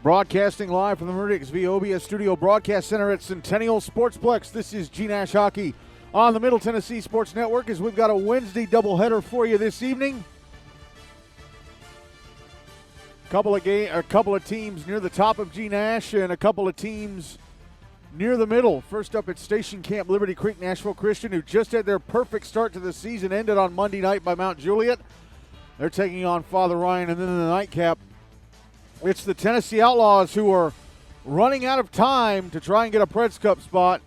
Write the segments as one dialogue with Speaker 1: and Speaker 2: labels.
Speaker 1: Broadcasting live from the Meridian VOBS Studio Broadcast Center at Centennial Sportsplex. This is GNASH Hockey on the Middle Tennessee Sports Network as we've got a Wednesday doubleheader for you this evening. A couple of teams near the top of GNASH and a couple of teams near the middle. First up at Station Camp Liberty Creek-Nashville Christian, who just had their perfect start to the season, ended on Monday night by Mount Juliet. They're taking on Father Ryan, and then in the nightcap, it's the Tennessee Outlaws who are running out of time to try and get a Preds Cup spot.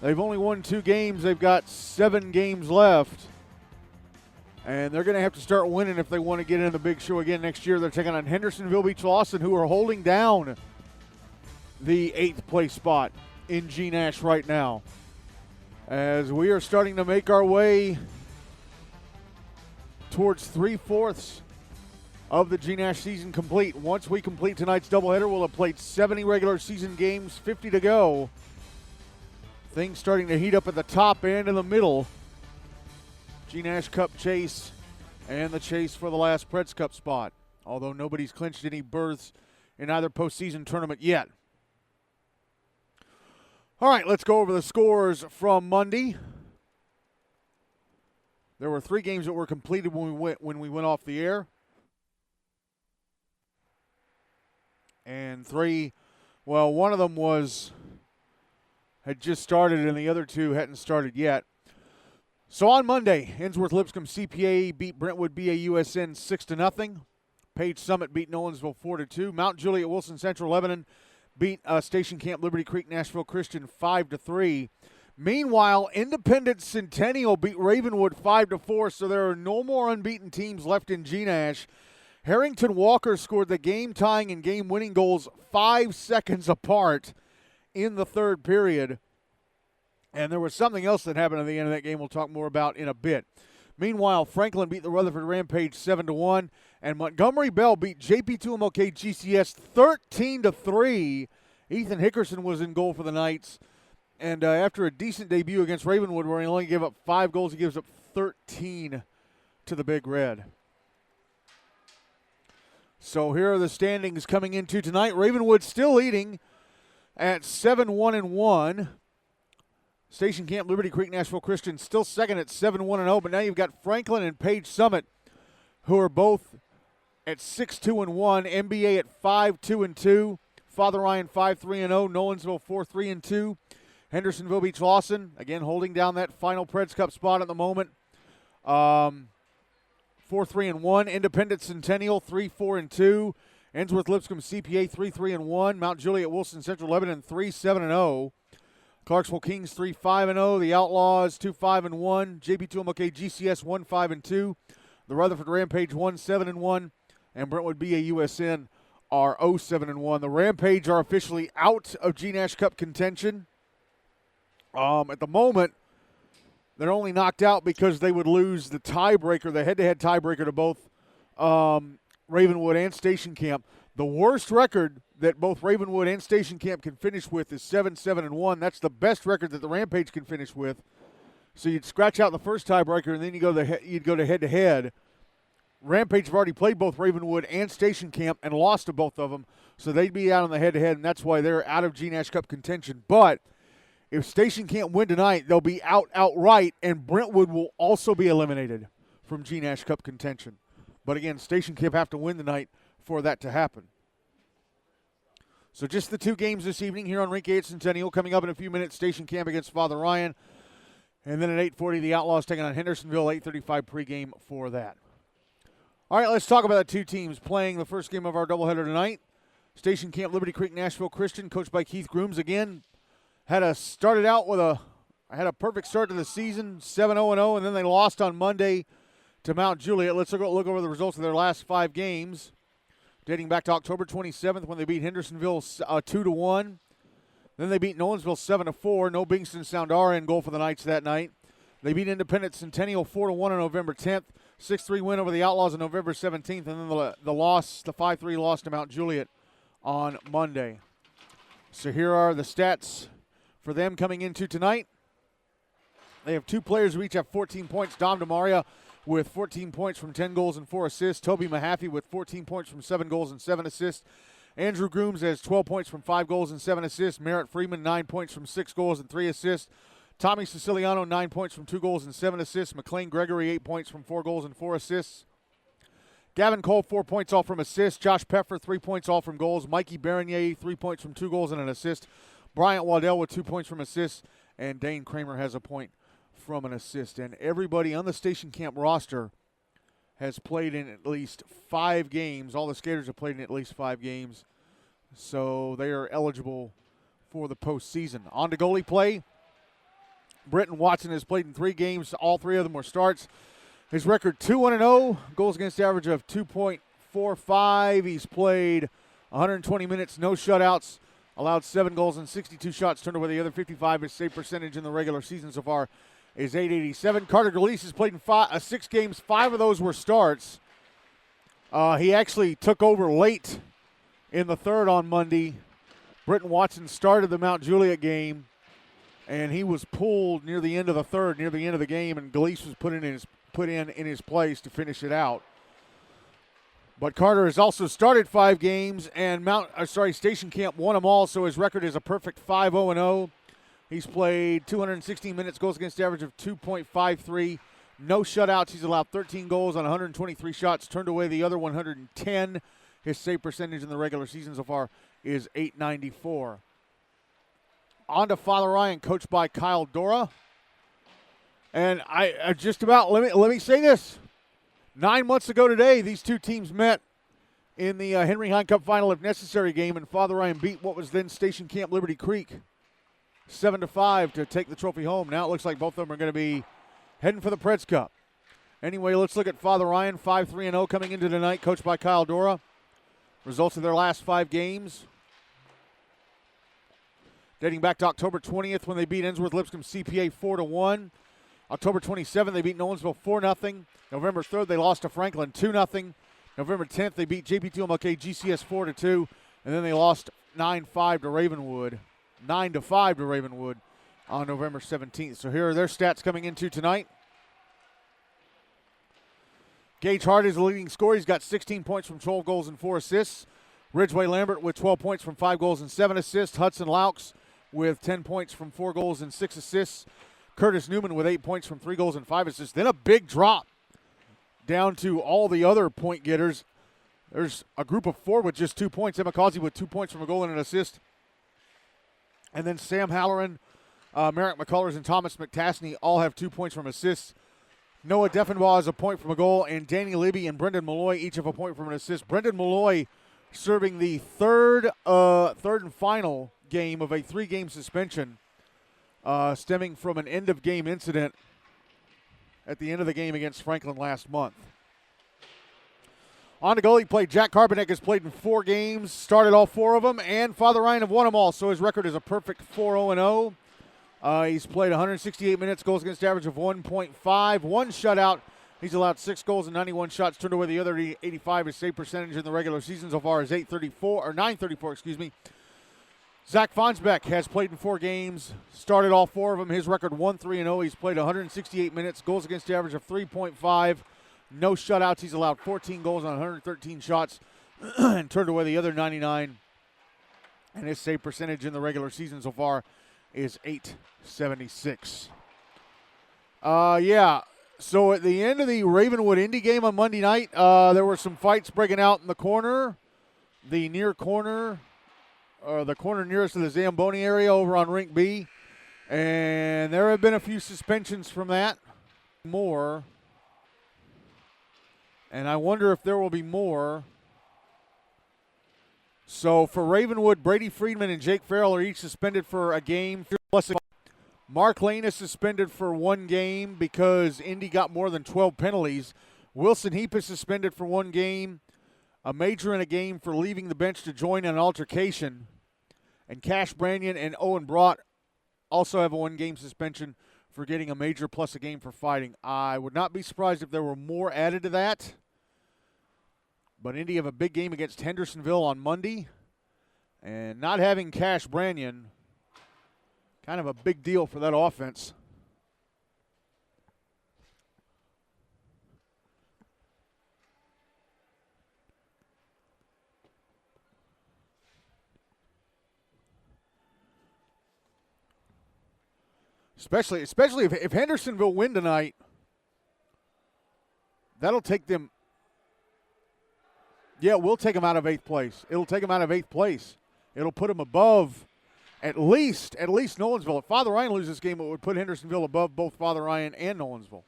Speaker 1: They've only won 2 games. They've got 7 games left. And they're going to have to start winning if they want to get in the big show again next year. They're taking on Hendersonville Beach Lawson, who are holding down the 8th place spot in GNASH right now. As we are starting to make our way towards 3/4 of the GNASH season complete. Once we complete tonight's doubleheader, we'll have played 70 regular season games, 50 to go. Things starting to heat up at the top and in the middle. GNASH Cup chase and the chase for the last Preds Cup spot, although nobody's clinched any berths in either postseason tournament yet. All right, let's go over the scores from Monday. There were 3 games that were completed when we went off the air. And 3, well, one of them had just started and the other 2 hadn't started yet. So on Monday, Ensworth-Lipscomb CPA beat Brentwood BAUSN 6-0. Page Summit beat Nolensville 4-2. Mount Juliet Wilson Central Lebanon beat Station Camp Liberty Creek-Nashville Christian 5-3. Meanwhile, Independent Centennial beat Ravenwood 5-4, so there are no more unbeaten teams left in GNASH. Harrington Walker scored the game-tying and game-winning goals 5 seconds apart in the third period. And there was something else that happened at the end of that game we'll talk more about in a bit. Meanwhile, Franklin beat the Rutherford Rampage 7-1, and Montgomery Bell beat JP2MLK GCS 13-3. Ethan Hickerson was in goal for the Knights. And after a decent debut against Ravenwood, where he only gave up 5 goals, he gives up 13 to the Big Red. So here are the standings coming into tonight. Ravenwood still leading at 7-1-1. Station Camp Liberty Creek-Nashville Christian still second at 7-1-0. But now you've got Franklin and Page Summit, who are both at 6-2-1. MBA at 5-2-2. Father Ryan 5-3-0. Nolensville 4-3-2. Hendersonville Beach Lawson, again, holding down that final Preds Cup spot at the moment. 4-3-1. Independent Centennial 3-4-2. Ensworth-Lipscomb CPA 3-3-1. Mount Juliet Wilson Central Lebanon 3-7-0. Clarksville Kings 3-5-0. The Outlaws 2-5-1. JP2MLK GCS 1-5-2. The Rutherford Rampage 1-7-1. And Brentwood BAUSN are 0-7-1. The Rampage are officially out of GNASH Cup contention. At the moment, they're only knocked out because they would lose the tiebreaker, the head-to-head tiebreaker to both Ravenwood and Station Camp. The worst record that both Ravenwood and Station Camp can finish with is 7-7-1. That's the best record that the Rampage can finish with. So you'd scratch out the first tiebreaker, and then you'd go to head-to-head. Rampage have already played both Ravenwood and Station Camp and lost to both of them, so they'd be out on the head-to-head, and that's why they're out of GNASH Cup contention. But if Station can't win tonight, they'll be out outright, and Brentwood will also be eliminated from GNASH Cup contention. But again, Station Camp have to win tonight for that to happen. So just the 2 games this evening here on Rink 8 Centennial. Coming up in a few minutes, Station Camp against Father Ryan. And then at 8:40, the Outlaws taking on Hendersonville, 8:35 pregame for that. All right, let's talk about the 2 teams playing the first game of our doubleheader tonight. Station Camp Liberty Creek-Nashville Christian, coached by Keith Grooms again. Had a perfect start to the season, 7-0-0, and then they lost on Monday to Mount Juliet. Let's look over the results of their last 5 games, dating back to October 27th when they beat Hendersonville 2-1. Then they beat Nolensville 7-4. No Bingston Soundara in goal for the Knights that night. They beat Independent Centennial 4-1 on November 10th. 6-3 win over the Outlaws on November 17th, and then the 5-3 loss to Mount Juliet on Monday. So here are the stats for them coming into tonight. They have 2 players who each have 14 points. Dom DeMaria with 14 points from 10 goals and 4 assists. Tobyn Mehaffy with 14 points from 7 goals and 7 assists. Andrew Grooms has 12 points from 5 goals and 7 assists. Merritt Freeman, 9 points from 6 goals and 3 assists. Tommy Siciliano, 9 points from 2 goals and 7 assists. McClain Gregory, 8 points from 4 goals and 4 assists. Gavin Cole, 4 points all from assists. Josh Peffer, 3 points all from goals. Mikey Bernier, 3 points from 2 goals and an assist. Bryant Waddell with 2 points from assists. And Dane Kramer has a point from an assist. And everybody on the Station Camp roster has played in at least 5 games. All the skaters have played in at least 5 games. So they are eligible for the postseason. On to goalie play. Britton Watson has played in 3 games. All 3 of them were starts. His record 2-1-0. Goals against average of 2.45. He's played 120 minutes, no shutouts. Allowed 7 goals and 62 shots. Turned away the other 55. His save percentage in the regular season so far is .887. Carter Galeese has played in 6 games. 5 of those were starts. He actually took over late in the third on Monday. Britton Watson started the Mount Juliet game, and he was pulled near the end of the third, near the end of the game, and Galeese was put in his place to finish it out. But Carter has also started 5 games, and Station Camp won them all, so his record is a perfect 5-0-0. He's played 216 minutes, goals against average of 2.53. No shutouts. He's allowed 13 goals on 123 shots, turned away the other 110. His save percentage in the regular season so far is .894. On to Father Ryan, coached by Kyle Dora. And I just about, let me say this. 9 months ago today, these two teams met in the Henry Hine Cup final if necessary game, and Father Ryan beat what was then Station Camp Liberty Creek 7-5 to take the trophy home. Now it looks like both of them are going to be heading for the Preds Cup. Anyway, let's look at Father Ryan, 5-3-0 coming into tonight, coached by Kyle Dora. Results of their last 5 games. Dating back to October 20th when they beat Ensworth Lipscomb CPA 4-1. October 27th, they beat Nolensville 4-0. November 3rd, they lost to Franklin 2-0. November 10th, they beat JP2MLK GCS 4-2. And then they lost 9-5 to Ravenwood. 9-5 to Ravenwood on November 17th. So here are their stats coming into tonight. Gage Hart is the leading scorer. He's got 16 points from 12 goals and 4 assists. Ridgeway Lambert with 12 points from 5 goals and 7 assists. Hudson Laux with 10 points from 4 goals and 6 assists. Curtis Newman with 8 points from 3 goals and 5 assists. Then a big drop down to all the other point getters. There's a group of 4 with just 2 points. Emma Causey with 2 points from a goal and an assist. And then Sam Halloran, Merrick McCullers, and Thomas McTasney all have 2 points from assists. Noah Deffenbaugh has a point from a goal, and Danny Libby and Brendan Malloy each have a point from an assist. Brendan Malloy serving the third and final game of a 3-game suspension stemming from an end-of-game incident at the end of the game against Franklin last month. On to goalie play, Jack Carbonek has played in 4 games, started all 4 of them, and Father Ryan have won them all, so his record is a perfect 4-0-0. He's played 168 minutes, goals against average of 1.5, 1 shutout. He's allowed 6 goals and 91 shots, turned away the other 85. His save percentage in the regular season so far is .934. Zach Fonsbeck has played in 4 games, started all 4 of them. His record 1-3-0. He's played 168 minutes, goals against average of 3.5, no shutouts. He's allowed 14 goals on 113 shots and turned away the other 99. And his save percentage in the regular season so far is .876. So at the end of the Ravenwood Indy game on Monday night, there were some fights breaking out in the corner, the corner nearest to the Zamboni area over on Rink B. And there have been a few suspensions from that. More. And I wonder if there will be more. So for Ravenwood, Brady Friedman and Jake Farrell are each suspended for a game. Mark Lane is suspended for 1 game because Indy got more than 12 penalties. Wilson Heap is suspended for 1 game. A major in a game for leaving the bench to join an altercation. And Cash Brannion and Owen Brott also have a 1-game suspension for getting a major plus a game for fighting. I would not be surprised if there were more added to that. But Indy have a big game against Hendersonville on Monday. And not having Cash Brannion, kind of a big deal for that offense. Especially if Hendersonville win tonight, that'll take them. Yeah, we'll take them out of 8th place. It'll take them out of 8th place. It'll put them above at least Nolensville. If Father Ryan loses this game, it would put Hendersonville above both Father Ryan and Nolensville.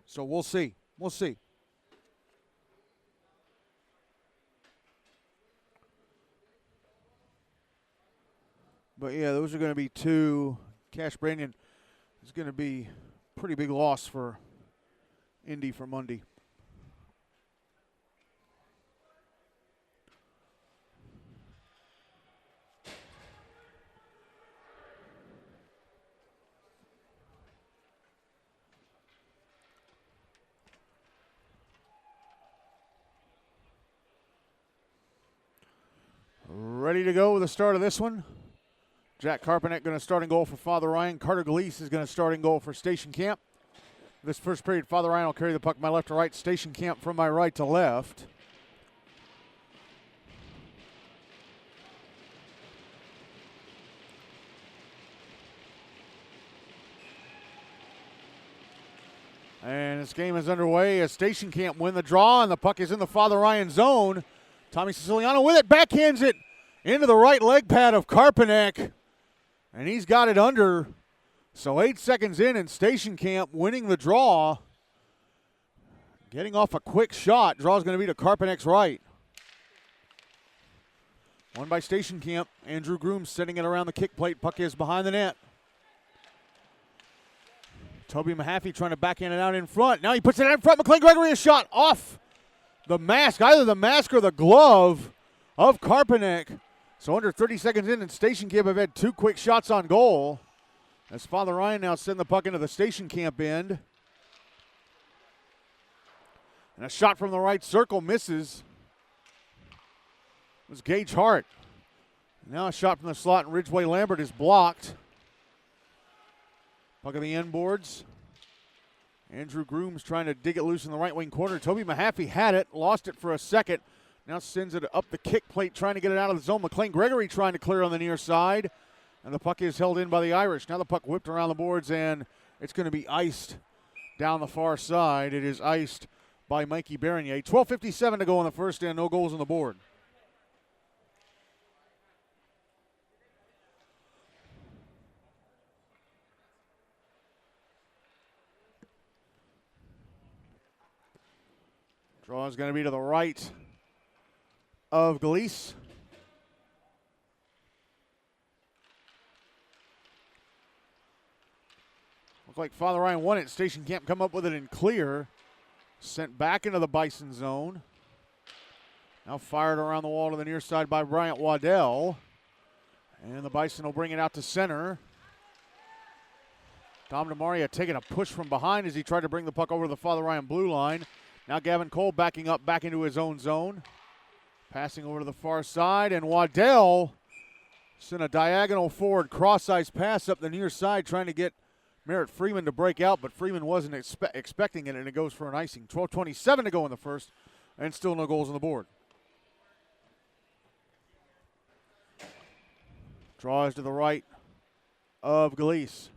Speaker 1: So we'll see. We'll see. But, yeah, those are going to be two. Cash Brandon is going to be a pretty big loss for Indy for Monday. Ready to go with the start of this one. Jack Carpenet going to start in goal for Father Ryan. Carter Galeese is going to start in goal for Station Camp. This first period, Father Ryan will carry the puck from my left to right. Station Camp from my right to left. And this game is underway as Station Camp win the draw, and the puck is in the Father Ryan zone. Tommy Siciliano with it, backhands it into the right leg pad of Carpenet. And he's got it under. So 8 seconds in, and Station Camp winning the draw. Getting off a quick shot. Draw's going to be to Carpenet's right. Won by Station Camp. Andrew Grooms setting it around the kick plate. Puck is behind the net. Tobyn Mehaffy trying to backhand it out in front. Now he puts it out in front. McClain Gregory, a shot off the mask. Either the mask or the glove of Carpenet. So under 30 seconds in, and Station Camp have had 2 quick shots on goal. As Father Ryan now sending the puck into the Station Camp end. And a shot from the right circle misses. It was Gage Hart. Now a shot from the slot, and Ridgeway Lambert is blocked. Puck on the end boards. Andrew Grooms trying to dig it loose in the right wing corner. Tobyn Mehaffy had it, lost it for a second. Now sends it up the kick plate, trying to get it out of the zone. McClain Gregory trying to clear on the near side. And the puck is held in by the Irish. Now the puck whipped around the boards, and it's going to be iced down the far side. It is iced by Mikey Bernier. 12:57 to go in the first, and no goals on the board. Draw is going to be to the right of Galeese. Looked like Father Ryan won it. Station Camp come up with it in clear. Sent back into the Bison zone. Now fired around the wall to the near side by Bryant Waddell. And the Bison will bring it out to center. Dom DeMaria taking a push from behind as he tried to bring the puck over the Father Ryan blue line. Now Gavin Cole backing up back into his own zone. Passing over to the far side, and Waddell sent a diagonal forward cross-ice pass up the near side, trying to get Merritt Freeman to break out, but Freeman wasn't expecting it, and it goes for an icing. 12:27 to go in the first, and still no goals on the board. Draws to the right of Galeese.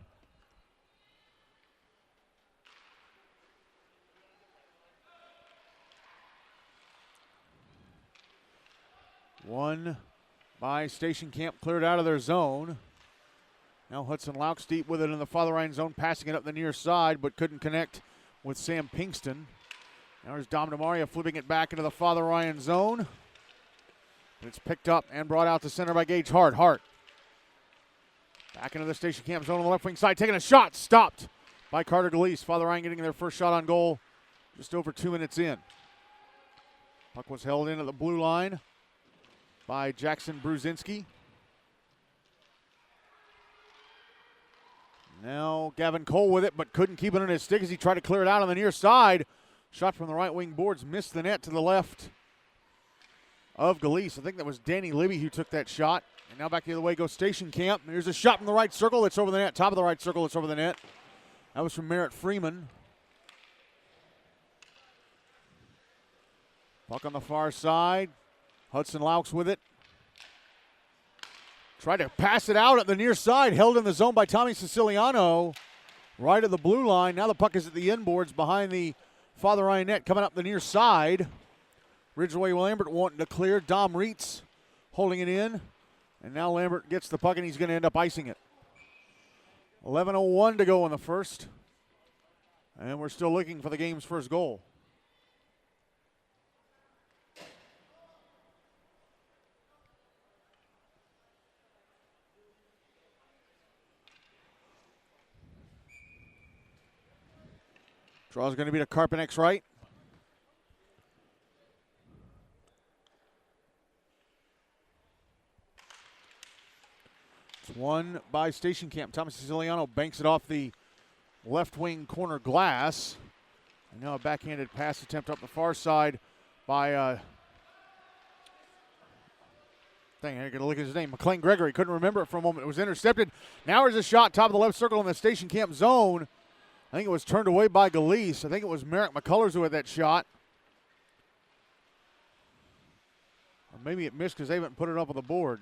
Speaker 1: One by Station Camp, cleared out of their zone. Now Hudson Laux deep with it in the Father Ryan zone, passing it up the near side, but couldn't connect with Sam Pinkston. Now there's Dom DeMaria flipping it back into the Father Ryan zone. It's picked up and brought out to center by Gage Hart. Hart back into the Station Camp zone on the left wing side, taking a shot, stopped by Carter Galeese. Father Ryan getting their first shot on goal just over 2 minutes in. Puck was held in at the blue line by Jackson Bruzinski. Now Gavin Cole with it, but couldn't keep it on his stick as he tried to clear it out on the near side. Shot from the right wing boards, missed the net to the left of Galeese. I think that was Danny Libby who took that shot. And now back the other way goes Station Camp. Here's a shot from the right circle. It's over the net. Top of the right circle. It's over the net. That was from Merritt Freeman. Puck on the far side. Hudson Laux with it. Tried to pass it out at the near side. Held in the zone by Tommy Siciliano. Right of the blue line. Now the puck is at the inboards behind the Father Ryan net. Coming up the near side. Ridgeway Lambert wanting to clear. Dom Reitz holding it in. And now Lambert gets the puck and he's going to end up icing it. 11:01 to go in the first. And we're still looking for the game's first goal. Draw's going to be to Karpanek's right. It's won by Station Camp. Thomas Siciliano banks it off the left wing corner glass. And now a backhanded pass attempt up the far side by, I got to look at his name, McClain Gregory. Couldn't remember it for a moment. It was intercepted. Now there's a shot, top of the left circle in the Station Camp zone. I think it was turned away by Galise. I think it was Merrick McCullers who had that shot. Or maybe it missed because they haven't put it up on the board.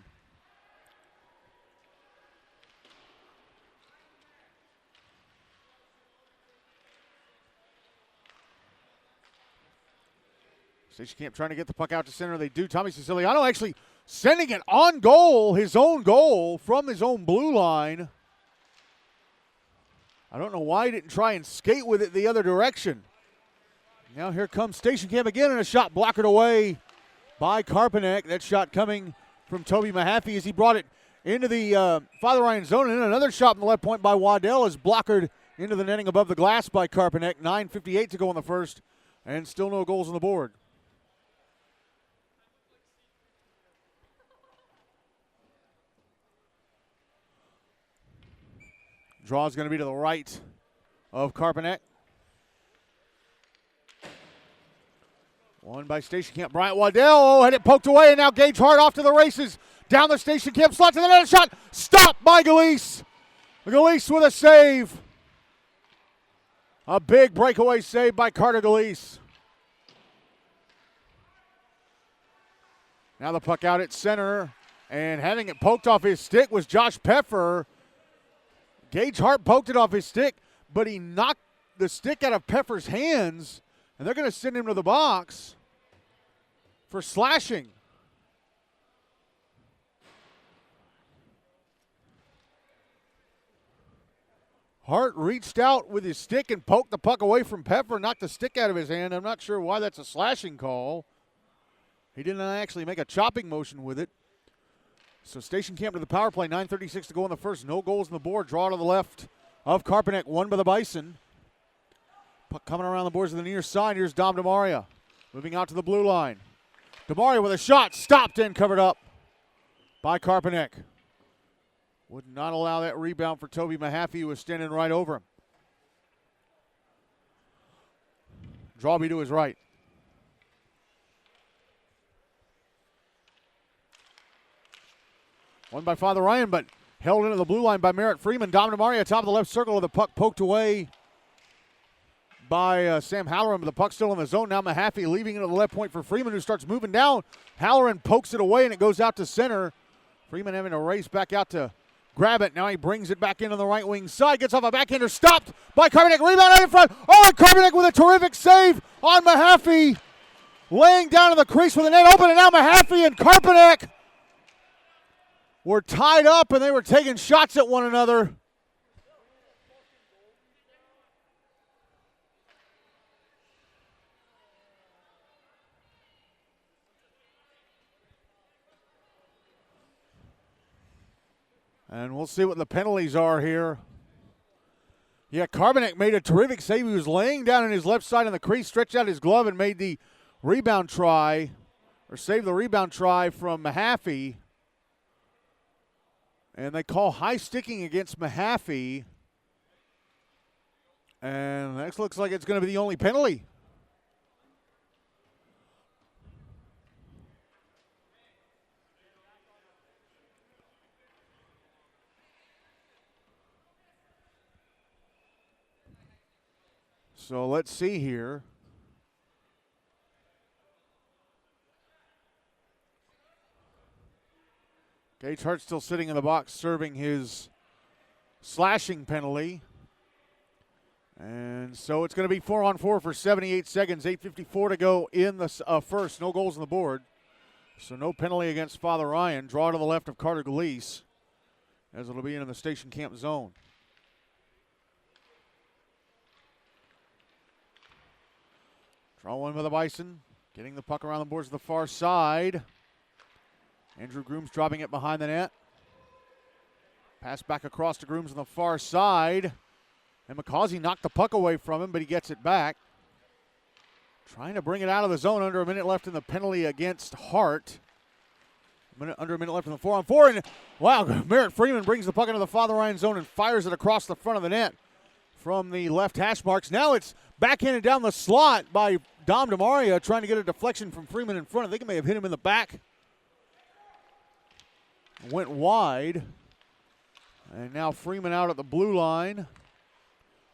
Speaker 1: Station Camp trying to get the puck out to center. They do. Tommy Siciliano actually sending it on goal, his own goal, from his own blue line. I don't know why he didn't try and skate with it the other direction. Now here comes Station Camp again, and a shot blocked away by Karpanek. That shot coming from Toby Mehaffy as he brought it into the Father Ryan zone. And then another shot from the left point by Waddell is blockered into the netting above the glass by Karpanek. 9:58 to go in the first, and still no goals on the board. Draw is going to be to the right of Karpanek. Won by Station Camp. Bryant Waddell had it poked away, and now Gage Hart off to the races. Down the Station Camp slot to the net. Shot stopped by Galise. Galise with a save. A big breakaway save by Carter Galise. Now the puck out at center, and having it poked off his stick was Josh Peffer. Gage Hart poked it off his stick, but he knocked the stick out of Peffer's hands, and they're going to send him to the box for slashing. Hart reached out with his stick and poked the puck away from Peffer, knocked the stick out of his hand. I'm not sure why that's a slashing call. He didn't actually make a chopping motion with it. So Station Camp to the power play, 9:36 to go in the first. No goals on the board. Draw to the left of Karpanek, won by the Bison. Puck coming around the boards to the near side. Here's Dom DeMaria moving out to the blue line. DeMaria with a shot, stopped and covered up by Karpanek. Would not allow that rebound for Toby Mehaffy, who was standing right over him. Drawby to his right. Won by Father Ryan, but held into the blue line by Merritt Freeman. Dom DeMaria, top of the left circle, with the puck poked away by Sam Halloran, but the puck still in the zone. Now Mehaffy leaving it to the left point for Freeman, who starts moving down. Halloran pokes it away, and it goes out to center. Freeman having to race back out to grab it. Now he brings it back into the right wing side. Gets off a backhander, stopped by Karpanek. Rebound out in front. Oh, Karpanek with a terrific save on Mehaffy. Laying down in the crease with the net open, and now Mehaffy and Karpanek were tied up, and they were taking shots at one another. And we'll see what the penalties are here. Yeah, Karpanek made a terrific save. He was laying down in his left side on the crease, stretched out his glove, and made the rebound try, or saved the rebound try from Mehaffy. And they call high sticking against Mehaffy. And that looks like it's going to be the only penalty. So let's see here. Gage Hart still sitting in the box serving his slashing penalty. And so it's going to be 4-on-4 for 78 seconds. 8:54 to go in the first. No goals on the board. So no penalty against Father Ryan. Draw to the left of Carter Gleese as it'll be in the station camp zone. Draw one by the Bison. Getting the puck around the boards to the far side. Andrew Grooms dropping it behind the net. Pass back across to Grooms on the far side. And McCausey knocked the puck away from him, but he gets it back. Trying to bring it out of the zone. Under a minute left in the penalty against Hart. Under a minute left in the 4-on-4. And wow, Merritt Freeman brings the puck into the Father Ryan zone and fires it across the front of the net from the left hash marks. Now it's backhanded down the slot by Dom DeMaria, trying to get a deflection from Freeman in front. I think it may have hit him in the back. Went wide. And now Freeman out at the blue line.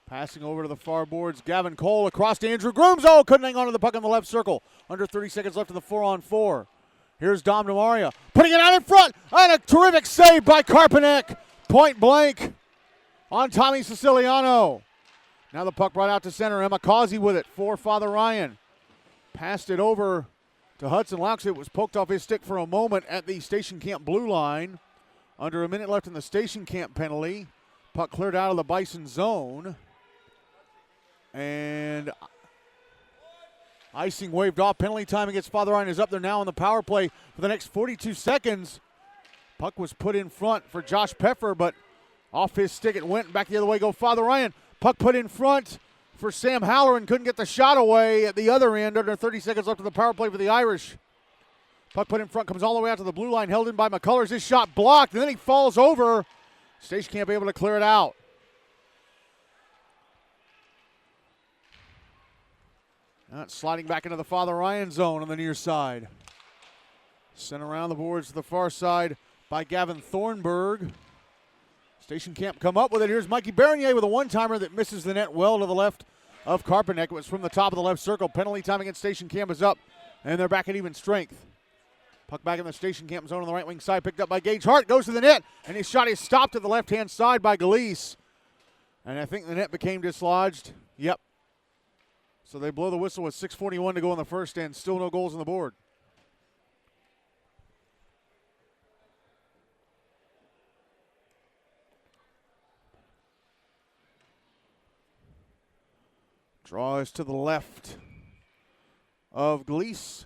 Speaker 1: Passing over to the far boards. Gavin Cole across to Andrew Grooms. Oh, couldn't hang on to the puck in the left circle. Under 30 seconds left in the 4-on-4. Here's Dom DeMaria putting it out in front. And a terrific save by Karpanek. Point blank on Tommy Siciliano. Now the puck brought out to center. Emma Causey with it for Father Ryan. Passed it over to Hudson Laux. It was poked off his stick for a moment at the station camp blue line. Under a minute left in the station camp penalty. Puck cleared out of the Bison zone. And icing waved off. Penalty time against Father Ryan is up there now on the power play for the next 42 seconds. Puck was put in front for Josh Peffer, but off his stick it went. Back the other way go Father Ryan. Puck put in front for Sam Halloran. Couldn't get the shot away at the other end. Under 30 seconds left of the power play for the Irish. Puck put in front, comes all the way out to the blue line, held in by McCullers. His shot blocked, and then he falls over. Station can't be able to clear it out. Now it's sliding back into the Father Ryan zone on the near side. Sent around the boards to the far side by Gavin Thornburg. Station can't come up with it. Here's Mikey Bernier with a one-timer that misses the net well to the left of Karpanek. It was from the top of the left circle. Penalty time against Station Camp is up, and they're back at even strength. Puck back in the Station Camp zone on the right wing side, picked up by Gage Hart, goes to the net, and his shot is stopped to the left-hand side by Gleese. And I think the net became dislodged. Yep. So they blow the whistle with 6:41 to go in the first, and still no goals on the board. Draw is to the left of Gleese.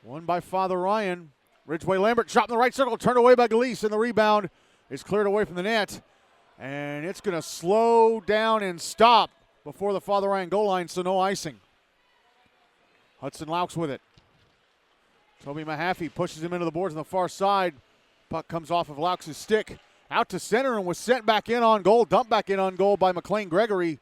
Speaker 1: Won by Father Ryan. Ridgeway Lambert shot in the right circle, turned away by Gleese, and the rebound is cleared away from the net. And it's going to slow down and stop before the Father Ryan goal line, so no icing. Hudson Laux with it. Toby Mehaffy pushes him into the boards on the far side. Puck comes off of Laux's stick. Out to center and was sent back in on goal. Dumped back in on goal by McClain Gregory.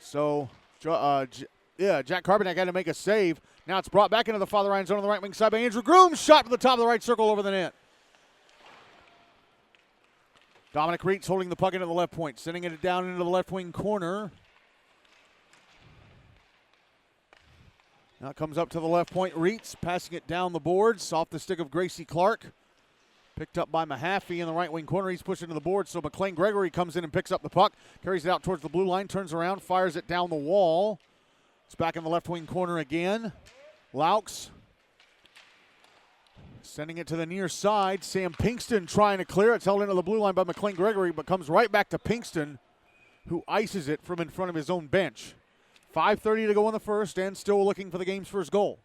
Speaker 1: So, Jack Karpanek had to make a save. Now it's brought back into the Father Ryan zone on the right wing side by Andrew Grooms. Shot to the top of the right circle over the net. Dominic Reitz holding the puck into the left point, sending it down into the left wing corner. Now it comes up to the left point. Reitz passing it down the boards off the stick of Gracie Clark. Picked up by Mehaffy in the right wing corner. He's pushing to the board, so McClain Gregory comes in and picks up the puck. Carries it out towards the blue line, turns around, fires it down the wall. It's back in the left wing corner again. Laux sending it to the near side. Sam Pinkston trying to clear. It's held into the blue line by McClain Gregory, but comes right back to Pinkston, who ices it from in front of his own bench. 5:30 to go in the first, and still looking for the game's first goal.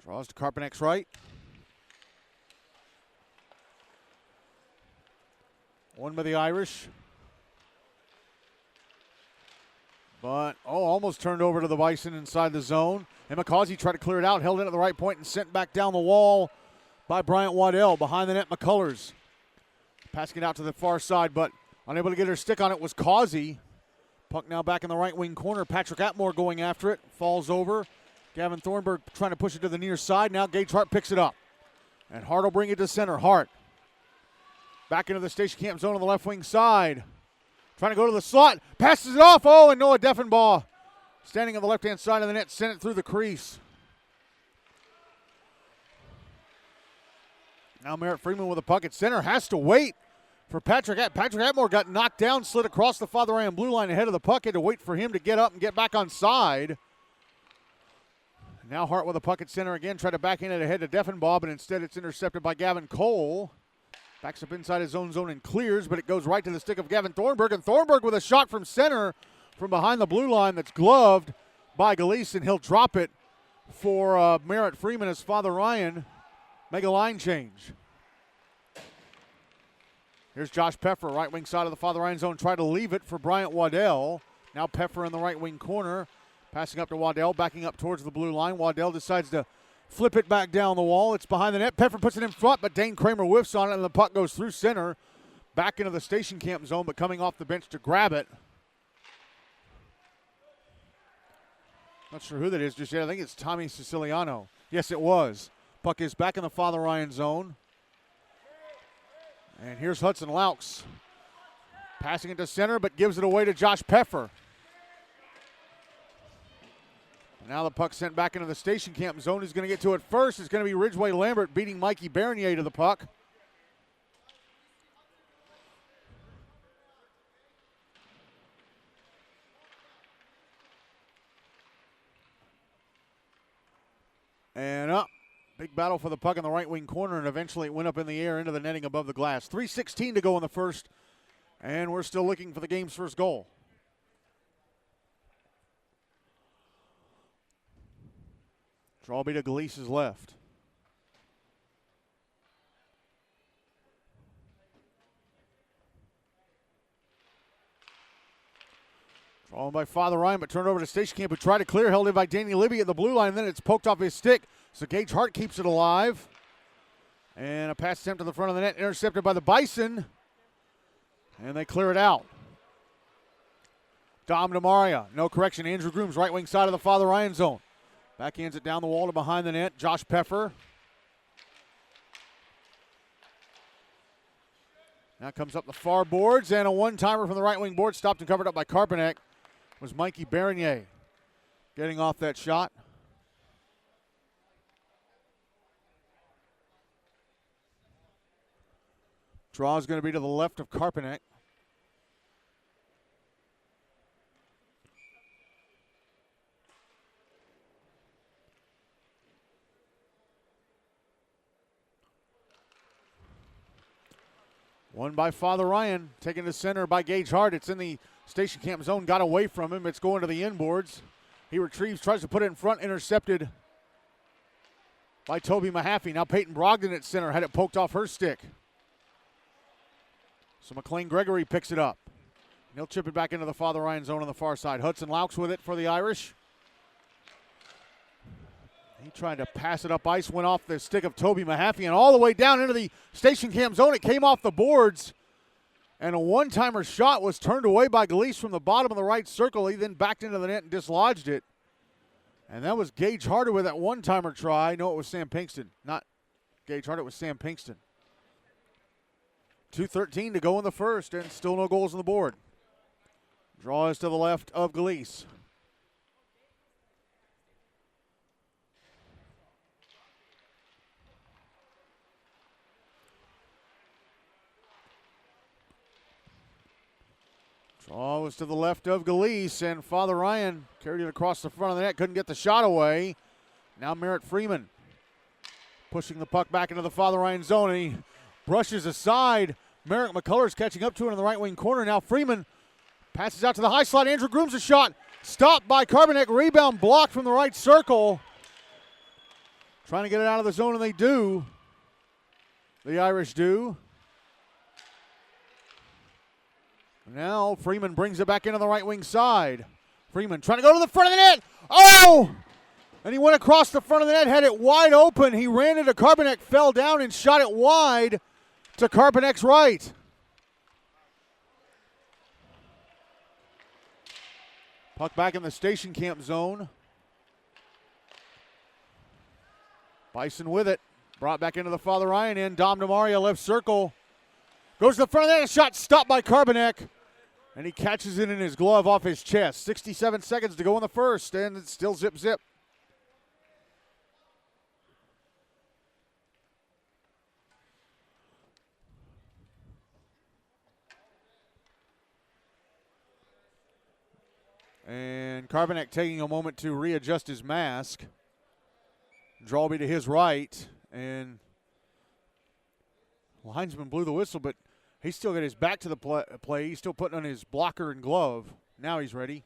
Speaker 1: Draws to Karpanek's right. One by the Irish. But, almost turned over to the Bison inside the zone. And McCausey tried to clear it out, held it at the right point, and sent back down the wall by Bryant Waddell. Behind the net, McCullers. Passing it out to the far side, but unable to get her stick on it was Causey. Puck now back in the right wing corner. Patrick Atmore going after it. Falls over. Gavin Thornburg trying to push it to the near side. Now Gage Hart picks it up. And Hart will bring it to center. Hart back into the station camp zone on the left wing side. Trying to go to the slot. Passes it off. Oh, and Noah Deffenbaugh standing on the left-hand side of the net. Sent it through the crease. Now Merritt Freeman with a puck at center. Has to wait for Patrick. Patrick Atmore got knocked down, slid across the Father Ryan blue line ahead of the puck. Had to wait for him to get up and get back on side. Now Hart with a puck at center again. Tried to back in it ahead to Deffenbaugh, but instead it's intercepted by Gavin Cole. Backs up inside his own zone and clears, but it goes right to the stick of Gavin Thornburg. And Thornburg with a shot from center from behind the blue line that's gloved by Gleason. He'll drop it for Merritt Freeman as Father Ryan make a line change. Here's Josh Peffer, right wing side of the Father Ryan zone. Try to leave it for Bryant Waddell. Now Peffer in the right wing corner. Passing up to Waddell, backing up towards the blue line. Waddell decides to flip it back down the wall. It's behind the net. Peffer puts it in front, but Dane Kramer whiffs on it, and the puck goes through center. Back into the station camp zone, but coming off the bench to grab it. Not sure who that is just yet. I think it's Tommy Siciliano. Yes, it was. Puck is back in the Father Ryan zone. And here's Hudson Laux. Passing it to center, but gives it away to Josh Peffer. Now the puck sent back into the station camp zone. Who's going to get to it first? It's going to be Ridgeway Lambert beating Mikey Bernier to the puck. And up. Big battle for the puck in the right wing corner, and eventually it went up in the air into the netting above the glass. 3:16 to go in the first, and we're still looking for the game's first goal. Draw be to Glease's left. Drawn by Father Ryan, but turned over to station camp, who tried to clear, held in by Danny Libby at the blue line, and then it's poked off his stick. So Gage Hart keeps it alive. And a pass attempt to the front of the net, intercepted by the Bison. And they clear it out. Dom DeMaria, no correction. Andrew Grooms, right wing side of the Father Ryan zone. Backhands it down the wall to behind the net. Josh Peffer. Now comes up the far boards, and a one-timer from the right wing board, stopped and covered up by Karpanek, was Mikey Bernier getting off that shot. Draw is going to be to the left of Karpanek. Won by Father Ryan, taken to center by Gage Hart. It's in the station camp zone, got away from him. It's going to the inboards. He retrieves, tries to put it in front, intercepted by Toby Mehaffy. Now Peyton Brogdon at center, had it poked off her stick. So McClain Gregory picks it up. He'll chip it back into the Father Ryan zone on the far side. Hudson Laux with it for the Irish. He tried to pass it up ice, went off the stick of Toby Mehaffy, and all the way down into the station camp zone. It came off the boards, and a one-timer shot was turned away by Glease from the bottom of the right circle. He then backed into the net and dislodged it. And that was Gage Harder with that one-timer try. No, it was Sam Pinkston. Not Gage Harder, it was Sam Pinkston. 2:13 to go in the first, and still no goals on the board. Draw is to the left of Glease. Draw was to the left of Glease, and Father Ryan carried it across the front of the net, couldn't get the shot away. Now Merritt Freeman pushing the puck back into the Father Ryan zone, and he brushes aside. Merrick McCullers catching up to it in the right wing corner. Now Freeman passes out to the high slot. Andrew Grooms a shot. Stopped by Karpanek. Rebound blocked from the right circle. Trying to get it out of the zone, and they do. The Irish do. Now Freeman brings it back into the right wing side. Freeman trying to go to the front of the net. Oh! And he went across the front of the net, had it wide open. He ran into Karpanek, fell down, and shot it wide to Karpanek's right. Puck back in the station camp zone. Bison with it. Brought back into the Father Ryan end. Dom DeMaria left circle. Goes to the front of that. Shot stopped by Carbonek. And he catches it in his glove off his chest. 67 seconds to go in the first, and it's still zip-zip. And Carbonek taking a moment to readjust his mask. Drawby to his right, and linesman blew the whistle, but he's still got his back to the play. He's still putting on his blocker and glove. Now he's ready.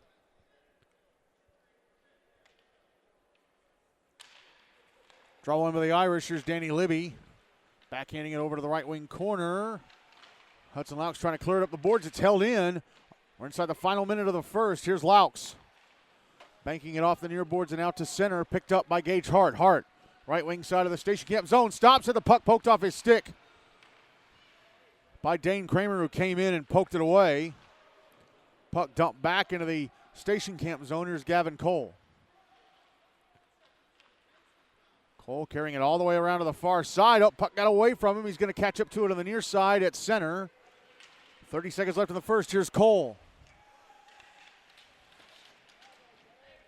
Speaker 1: Draw one by the Irish. Here's Danny Libby. Backhanding it over to the right wing corner. Hudson Laux trying to clear it up the boards. It's held in. We're inside the final minute of the first. Here's Laux. Banking it off the near boards and out to center. Picked up by Gage Hart. Hart, right wing side of the station camp zone. Stops at the puck poked off his stick by Dane Kramer, who came in and poked it away. Puck dumped back into the station camp zone. Here's Gavin Cole. Cole carrying it all the way around to the far side. Oh, puck got away from him. He's going to catch up to it on the near side at center. 30 seconds left in the first. Here's Cole.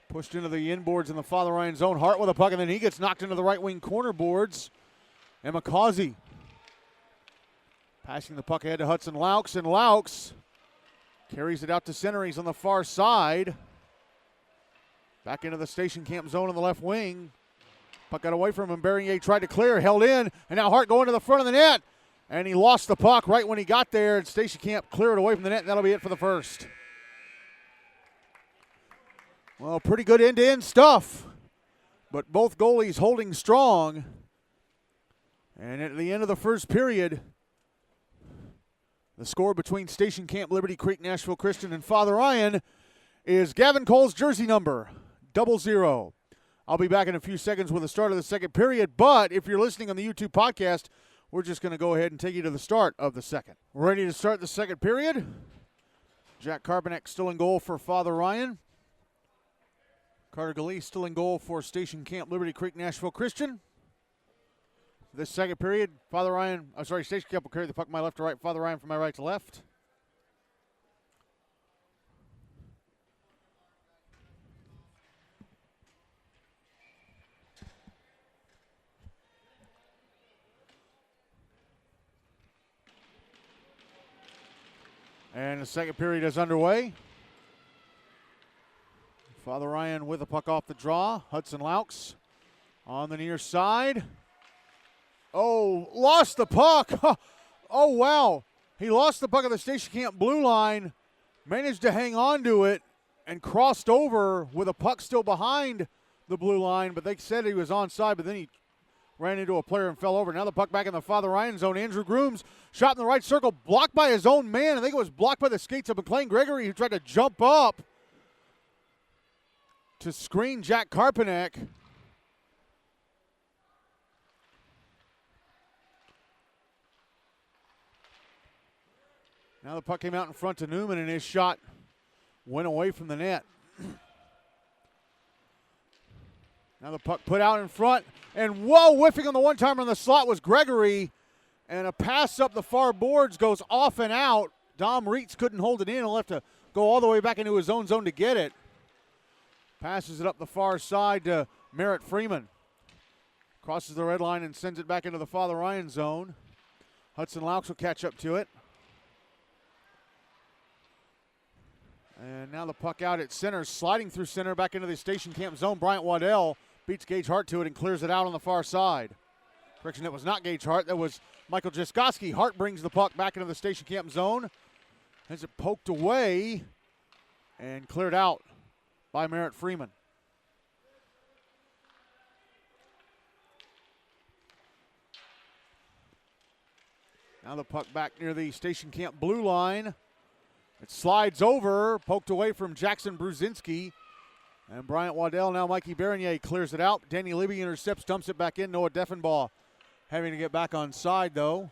Speaker 1: Pushed into the inboards in the Father Ryan zone. Hart with a puck, and then he gets knocked into the right wing corner boards. And McCausey passing the puck ahead to Hudson Laux, and Laux carries it out to center. He's on the far side. Back into the station camp zone on the left wing. Puck got away from him. Bernier tried to clear, held in, and now Hart going to the front of the net. And he lost the puck right when he got there, and Station Camp cleared away from the net, and that'll be it for the first. Well, pretty good end-to-end stuff, but both goalies holding strong. And at the end of the first period, the score between Station Camp Liberty, Creek-Nashville Christian, and Father Ryan is Gavin Cole's jersey number, 00. I'll be back in a few seconds with the start of the second period, but if you're listening on the YouTube podcast, we're just going to go ahead and take you to the start of the second. We're ready to start the second period. Jack Carbonek still in goal for Father Ryan. Carter Galise still in goal for Station Camp Liberty Creek-Nashville Christian. This second period, Station Camp will carry the puck from my left to right, Father Ryan from my right to left. And the second period is underway. Father Ryan with the puck off the draw. Hudson Laux on the near side. Oh, lost the puck. Oh, wow. He lost the puck at the Station Camp blue line, managed to hang on to it, and crossed over with a puck still behind the blue line, but they said he was onside, but then he ran into a player and fell over. Now the puck back in the Father Ryan zone. Andrew Grooms shot in the right circle, blocked by his own man. I think it was blocked by the skates of McClain Gregory, who tried to jump up to screen Jack Carbonek. Now the puck came out in front to Newman, and his shot went away from the net. Now the puck put out in front, and whoa, whiffing on the one-timer in the slot was Gregory, and a pass up the far boards goes off and out. Dom Reitz couldn't hold it in and left to go all the way back into his own zone to get it. Passes it up the far side to Merritt Freeman. Crosses the red line and sends it back into the Father Ryan zone. Hudson Laux will catch up to it. And now the puck out at center, sliding through center back into the Station Camp zone. Bryant Waddell beats Gage Hart to it and clears it out on the far side. Correction, that was not Gage Hart. That was Michael Jaskowski. Hart brings the puck back into the Station Camp zone. Has it poked away and cleared out by Merritt Freeman. Now the puck back near the Station Camp blue line. It slides over, poked away from Jackson Bruzinski. And Bryant Waddell, now Mikey Bernier clears it out. Danny Libby intercepts, dumps it back in. Noah Deffenbaugh having to get back on side, though.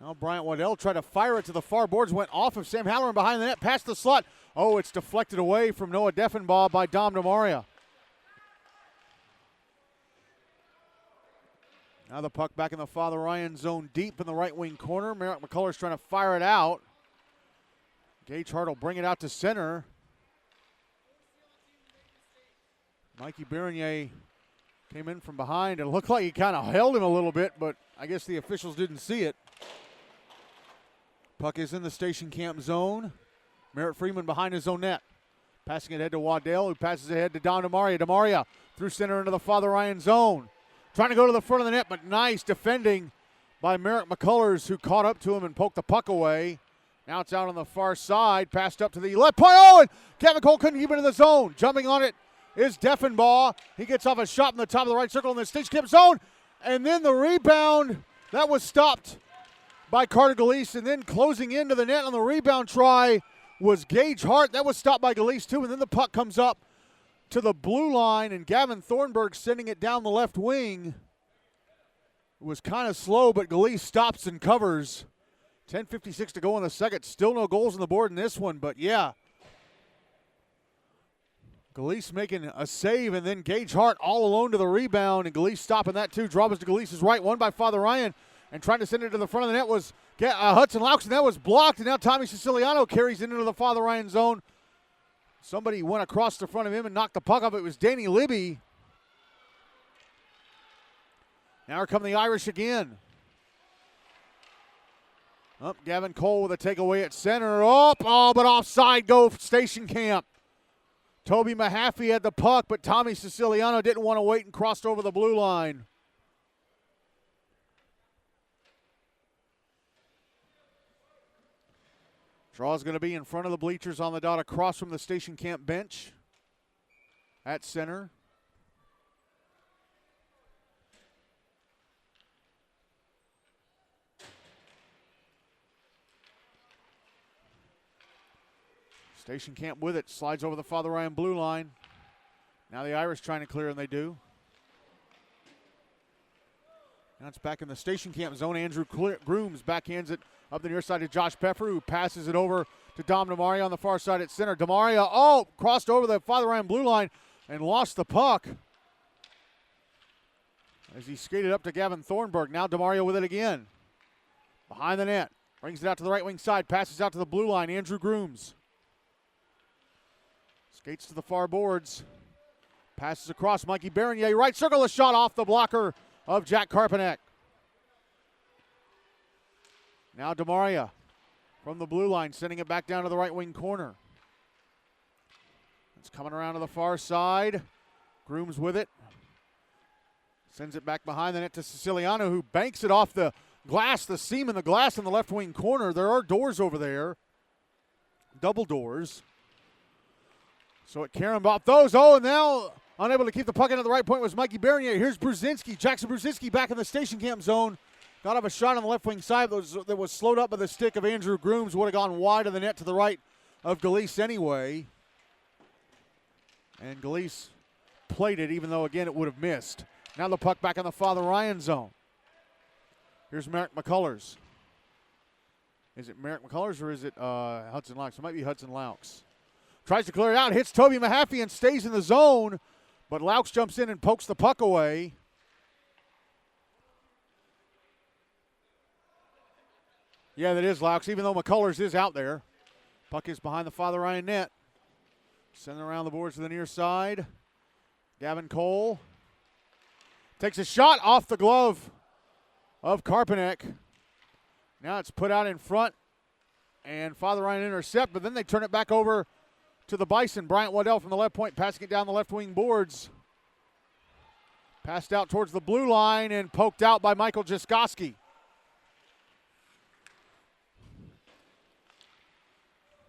Speaker 1: Now Bryant Waddell tried to fire it to the far boards, went off of Sam Halloran behind the net, past the slot. Oh, it's deflected away from Noah Deffenbaugh by Dom DeMaria. Now the puck back in the Father Ryan zone deep in the right wing corner. Merrick McCullers trying to fire it out. Gage Hart will bring it out to center. Mikey Bernier came in from behind. It looked like he kind of held him a little bit, but I guess the officials didn't see it. Puck is in the station camp zone. Merritt Freeman behind his own net. Passing it ahead to Waddell, who passes ahead to Don DeMaria. DeMaria through center into the Father Ryan zone. Trying to go to the front of the net, but nice defending by Merrick McCullers, who caught up to him and poked the puck away. Now it's out on the far side, passed up to the left point. Oh, and Kevin Cole couldn't keep it in the zone. Jumping on it is Deffenbaugh. He gets off a shot in the top of the right circle in the station camp zone. And then the rebound, that was stopped by Carter Galeese. And then closing into the net on the rebound try was Gage Hart. That was stopped by Galeese too. And then the puck comes up to the blue line, and Gavin Thornburg sending it down the left wing. It was kind of slow, but Galeese stops and covers. 10:56 to go in the second. Still no goals on the board in this one, but yeah. Galeese making a save, and then Gage Hart all alone to the rebound, and Galeese stopping that too. Draw was to Galeese's right, one by Father Ryan, and trying to send it to the front of the net was Hudson Laux, and that was blocked, and now Tommy Siciliano carries it into the Father Ryan zone. Somebody went across the front of him and knocked the puck up. It was Danny Libby. Now here come the Irish again. Up, Gavin Cole with a takeaway at center. But offside go station camp. Toby Mehaffy had the puck, but Tommy Siciliano didn't want to wait and crossed over the blue line. Draw is going to be in front of the bleachers on the dot across from the station camp bench at center. Station camp with it, slides over the Father Ryan blue line. Now the Irish trying to clear, and they do. Now it's back in the station camp zone. Andrew Grooms backhands it up the near side to Josh Peffer, who passes it over to Dom DeMaria on the far side at center. DeMaria, crossed over the Father Ryan blue line and lost the puck as he skated up to Gavin Thornburg. Now DeMaria with it again. Behind the net. Brings it out to the right wing side. Passes out to the blue line. Andrew Grooms. Skates to the far boards. Passes across. Mikey Bernier. Right circle, a shot off the blocker of Jack Karpanek. Now DeMaria from the blue line, sending it back down to the right wing corner. It's coming around to the far side. Grooms with it. Sends it back behind the net to Siciliano, who banks it off the glass, the seam in the glass in the left wing corner. There are doors over there. Double doors. So it caring about those. And now unable to keep the puck into the right point was Mikey Bernier. Here's Brzezinski. Jackson Brzezinski back in the station camp zone. Got up a shot on the left wing side that was slowed up by the stick of Andrew Grooms. Would have gone wide of the net to the right of Galeese anyway. And Galeese played it, even though, again, it would have missed. Now the puck back in the Father Ryan zone. Here's Merrick McCullers. Is it Merrick McCullers or is it Hudson Laux? It might be Hudson Laux. Tries to clear it out, hits Toby Mehaffy and stays in the zone, but Laux jumps in and pokes the puck away. Yeah, that is Laux, even though McCullers is out there. Puck is behind the Father Ryan net. Sending around the boards to the near side. Gavin Cole takes a shot off the glove of Karpanek. Now it's put out in front, and Father Ryan intercept, but then they turn it back over to the Bison. Bryant Waddell from the left point, passing it down the left wing boards. Passed out towards the blue line and poked out by Michael Jaskowski.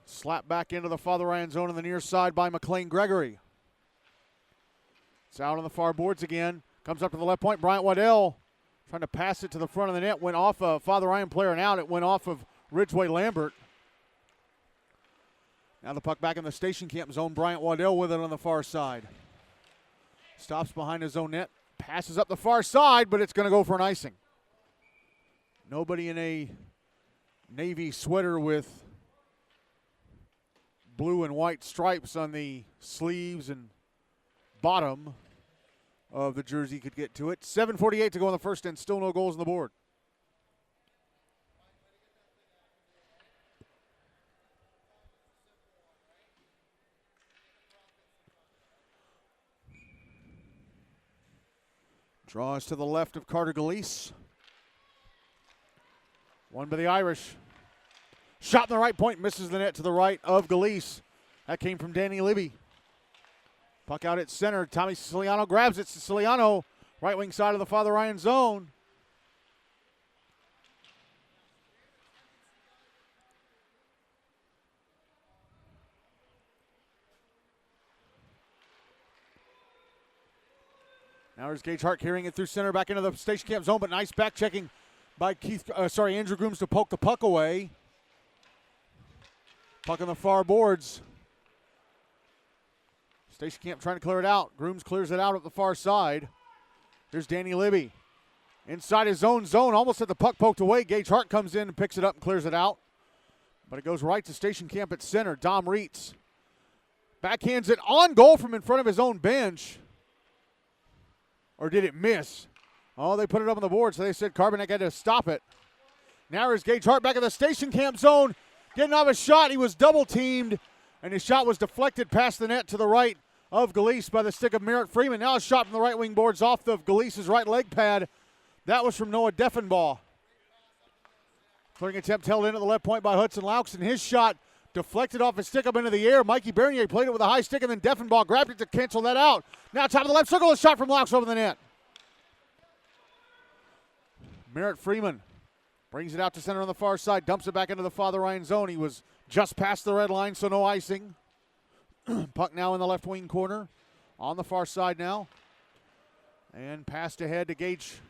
Speaker 1: Slapped back into the Father Ryan zone on the near side by McClain Gregory. It's out on the far boards again. Comes up to the left point. Bryant Waddell trying to pass it to the front of the net. Went off a Father Ryan player and out. It went off of Ridgeway Lambert. Now the puck back in the station camp zone. Bryant Waddell with it on the far side. Stops behind his own net. Passes up the far side, but it's going to go for an icing. Nobody in a navy sweater with blue and white stripes on the sleeves and bottom of the jersey could get to it. 7:48 to go in the first, and still no goals on the board. Draws to the left of Carter Galeese. One by the Irish. Shot in the right point, misses the net to the right of Galeese. That came from Danny Libby. Puck out at center. Tommy Siciliano grabs it. Siciliano, right wing side of the Father Ryan zone. Now there's Gage Hart carrying it through center, back into the station camp zone, but nice back checking by Andrew Grooms to poke the puck away. Puck on the far boards. Station camp trying to clear it out. Grooms clears it out at the far side. Here's Danny Libby. Inside his own zone, almost had the puck poked away. Gage Hart comes in and picks it up and clears it out. But it goes right to station camp at center. Dom Reitz backhands it on goal from in front of his own bench. Or did it miss? Oh, they put it up on the board, so they said Carbonek had to stop it. Now here's Gage Hart back in the station camp zone. Getting off a shot. He was double teamed, and his shot was deflected past the net to the right of Galeese by the stick of Merritt Freeman. Now a shot from the right wing boards off of Galeese's right leg pad. That was from Noah Deffenbaugh. Clearing attempt held in at the left point by Hudson Laux, and his shot deflected off his stick up into the air. Mikey Bernier played it with a high stick, and then Deffenbaugh grabbed it to cancel that out. Now top of the left circle, a shot from Laux over the net. Merritt Freeman brings it out to center on the far side, dumps it back into the Father Ryan zone. He was just past the red line, so no icing. Puck now in the left wing corner, on the far side now. And passed ahead to Gage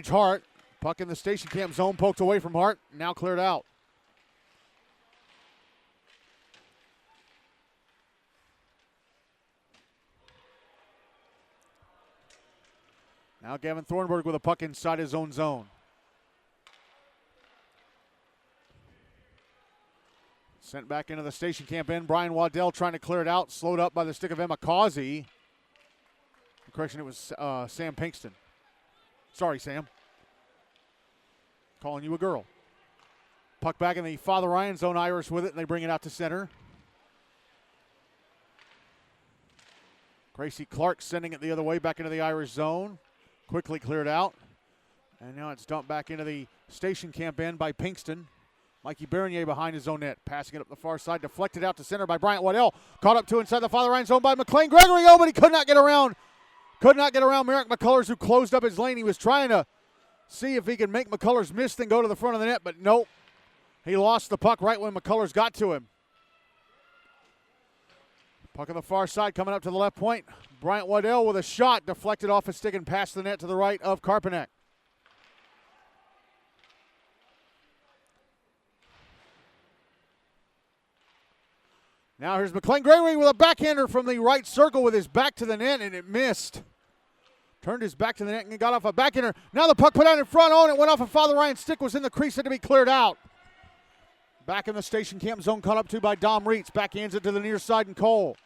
Speaker 1: Hart. Puck in the station camp zone, poked away from Hart, now cleared out. Now Gavin Thornburg with a puck inside his own zone. Sent back into the station camp end. Brian Waddell trying to clear it out. Slowed up by the stick of Emma Causey. Correction, it was Sam Pinkston. Sorry, Sam. Calling you a girl. Puck back in the Father Ryan zone. Irish with it, and they bring it out to center. Gracie Clark sending it the other way back into the Irish zone. Quickly cleared out. And now it's dumped back into the station camp end by Pinkston. Mikey Bernier behind his own net. Passing it up the far side. Deflected out to center by Bryant Waddell. Caught up to inside the Father Ryan zone by McClain. Gregory, but he could not get around. Could not get around Merrick McCullers, who closed up his lane. He was trying to see if he could make McCullers miss and go to the front of the net, but nope. He lost the puck right when McCullers got to him. Puck on the far side coming up to the left point. Bryant Waddell with a shot deflected off his stick and past the net to the right of Carpenek. Now here's McClain. Gregory with a backhander from the right circle with his back to the net, and it missed. Turned his back to the net and got off a backhander. Now the puck put out in front. Oh, and it went off of Father Ryan's stick. Was in the crease. Had to be cleared out. Back in the station camp zone, caught up to by Dom Reitz. Backhands it to the near side, and Cole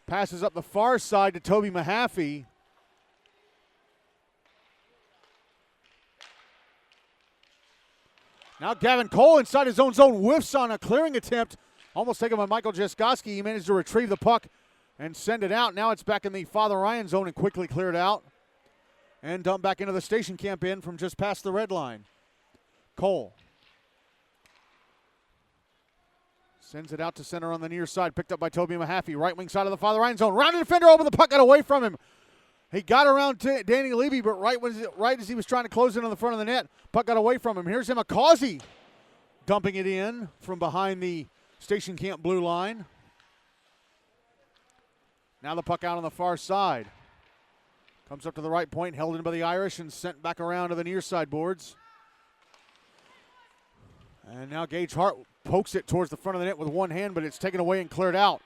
Speaker 1: passes up the far side to Toby Mehaffy. Now Gavin Cole inside his own zone, whiffs on a clearing attempt. Almost taken by Michael Jaskowski. He managed to retrieve the puck and send it out. Now it's back in the Father Ryan zone and quickly cleared out. And dumped back into the station camp end from just past the red line. Cole sends it out to center on the near side. Picked up by Toby Mehaffy. Right wing side of the Father Ryan zone. Rounded defender over the puck, got away from him. He got around Danny Levy, but right as he was trying to close in on the front of the net, puck got away from him. Here's Emma Causey dumping it in from behind the station camp blue line. Now the puck out on the far side. Comes up to the right point, held in by the Irish and sent back around to the near side boards. And now Gage Hart pokes it towards the front of the net with one hand, but it's taken away and cleared out.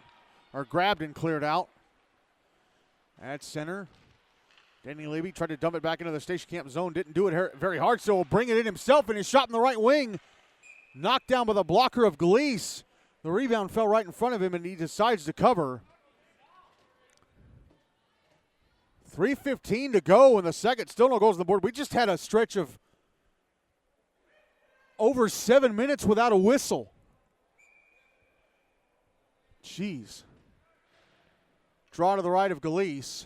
Speaker 1: Or grabbed and cleared out. At center. Danny Levy tried to dump it back into the station camp zone. Didn't do it very hard, so will bring it in himself, and his shot in the right wing. Knocked down by the blocker of Galeese. The rebound fell right in front of him, and he decides to cover. 3:15 to go in the second. Still no goals on the board. We just had a stretch of over 7 minutes without a whistle. Jeez. Draw to the right of Galise.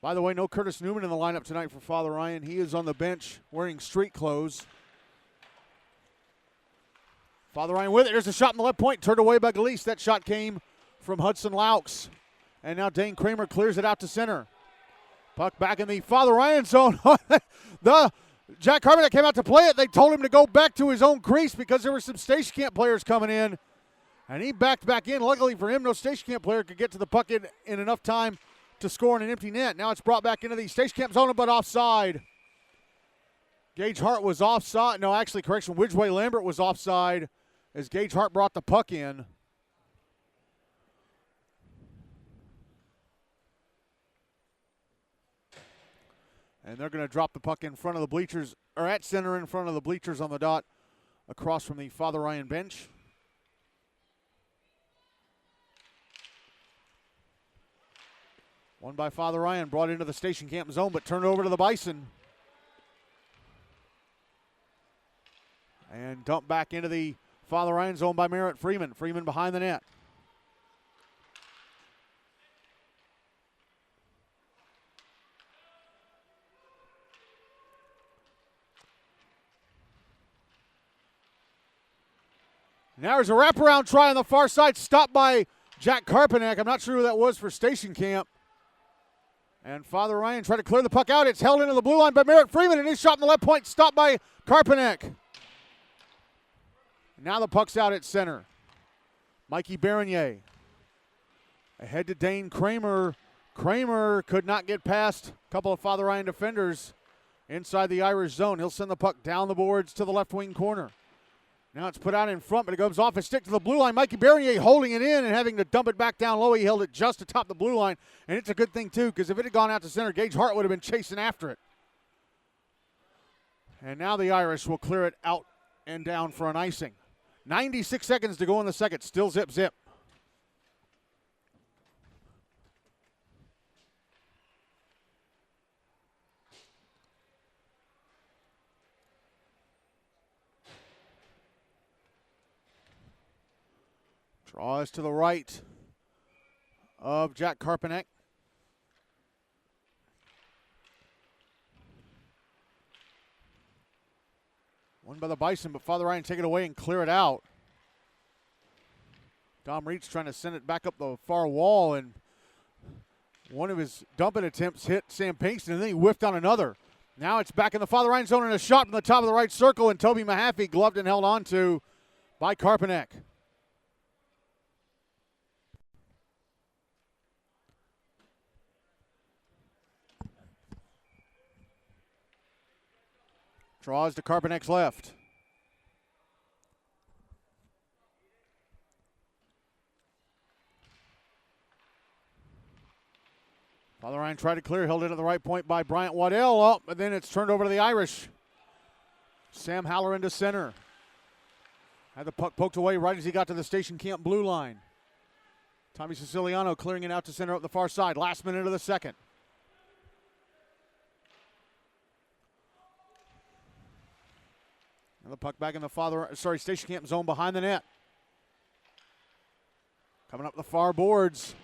Speaker 1: By the way, no Curtis Newman in the lineup tonight for Father Ryan. He is on the bench wearing street clothes. Father Ryan with it. There's a shot in the left point, turned away by Galise. That shot came from Hudson Laux. And now Dane Kramer clears it out to center. Puck back in the Father Ryan zone. The Jack Carpenter came out to play it. They told him to go back to his own crease because there were some station camp players coming in. And he backed back in. Luckily for him, no station camp player could get to the puck in enough time to score in an empty net. Now it's brought back into the station camp zone, but offside. Gage Hart was offside. No, actually, correction, Widgeway Lambert was offside as Gage Hart brought the puck in. And they're going to drop the puck in front of the bleachers, or at center in front of the bleachers on the dot, across from the Father Ryan bench. Won by Father Ryan, brought into the station camp zone, but turned over to the Bison. And dumped back into the Father Ryan zone by Merritt Freeman. Freeman behind the net. Now there's a wraparound try on the far side, stopped by Jack Karpanek. I'm not sure who that was for station camp. And Father Ryan tried to clear the puck out. It's held into the blue line by Merritt Freeman, and his shot in the left point stopped by Karpanek. Now the puck's out at center. Mikey Bernier. Ahead to Dane Kramer. Kramer could not get past a couple of Father Ryan defenders inside the Irish zone. He'll send the puck down the boards to the left wing corner. Now it's put out in front, but it goes off his stick to the blue line. Mikey Bernier holding it in and having to dump it back down low. He held it just atop the blue line, and it's a good thing, too, because if it had gone out to center, Gage Hart would have been chasing after it. And now the Irish will clear it out and down for an icing. 96 seconds to go in the second. Still zip, zip. Draws to the right of Jack Karpanek. Won by the Bison, but Father Ryan take it away and clear it out. Dom Reitz trying to send it back up the far wall, and one of his dumping attempts hit Sam Pinkston, and then he whiffed on another. Now it's back in the Father Ryan zone, and a shot from the top of the right circle, and Tobyn Mehaffy gloved and held on to by Karpanek. Draws to Karpanek's left. Father Ryan tried to clear, held it at the right point by Bryant Waddell. Oh, and then it's turned over to the Irish. Sam Haller into center. Had the puck poked away right as he got to the station camp blue line. Tommy Siciliano clearing it out to center up the far side. Last minute of the second. And the puck back in the station camp zone behind the net. Coming up the far boards.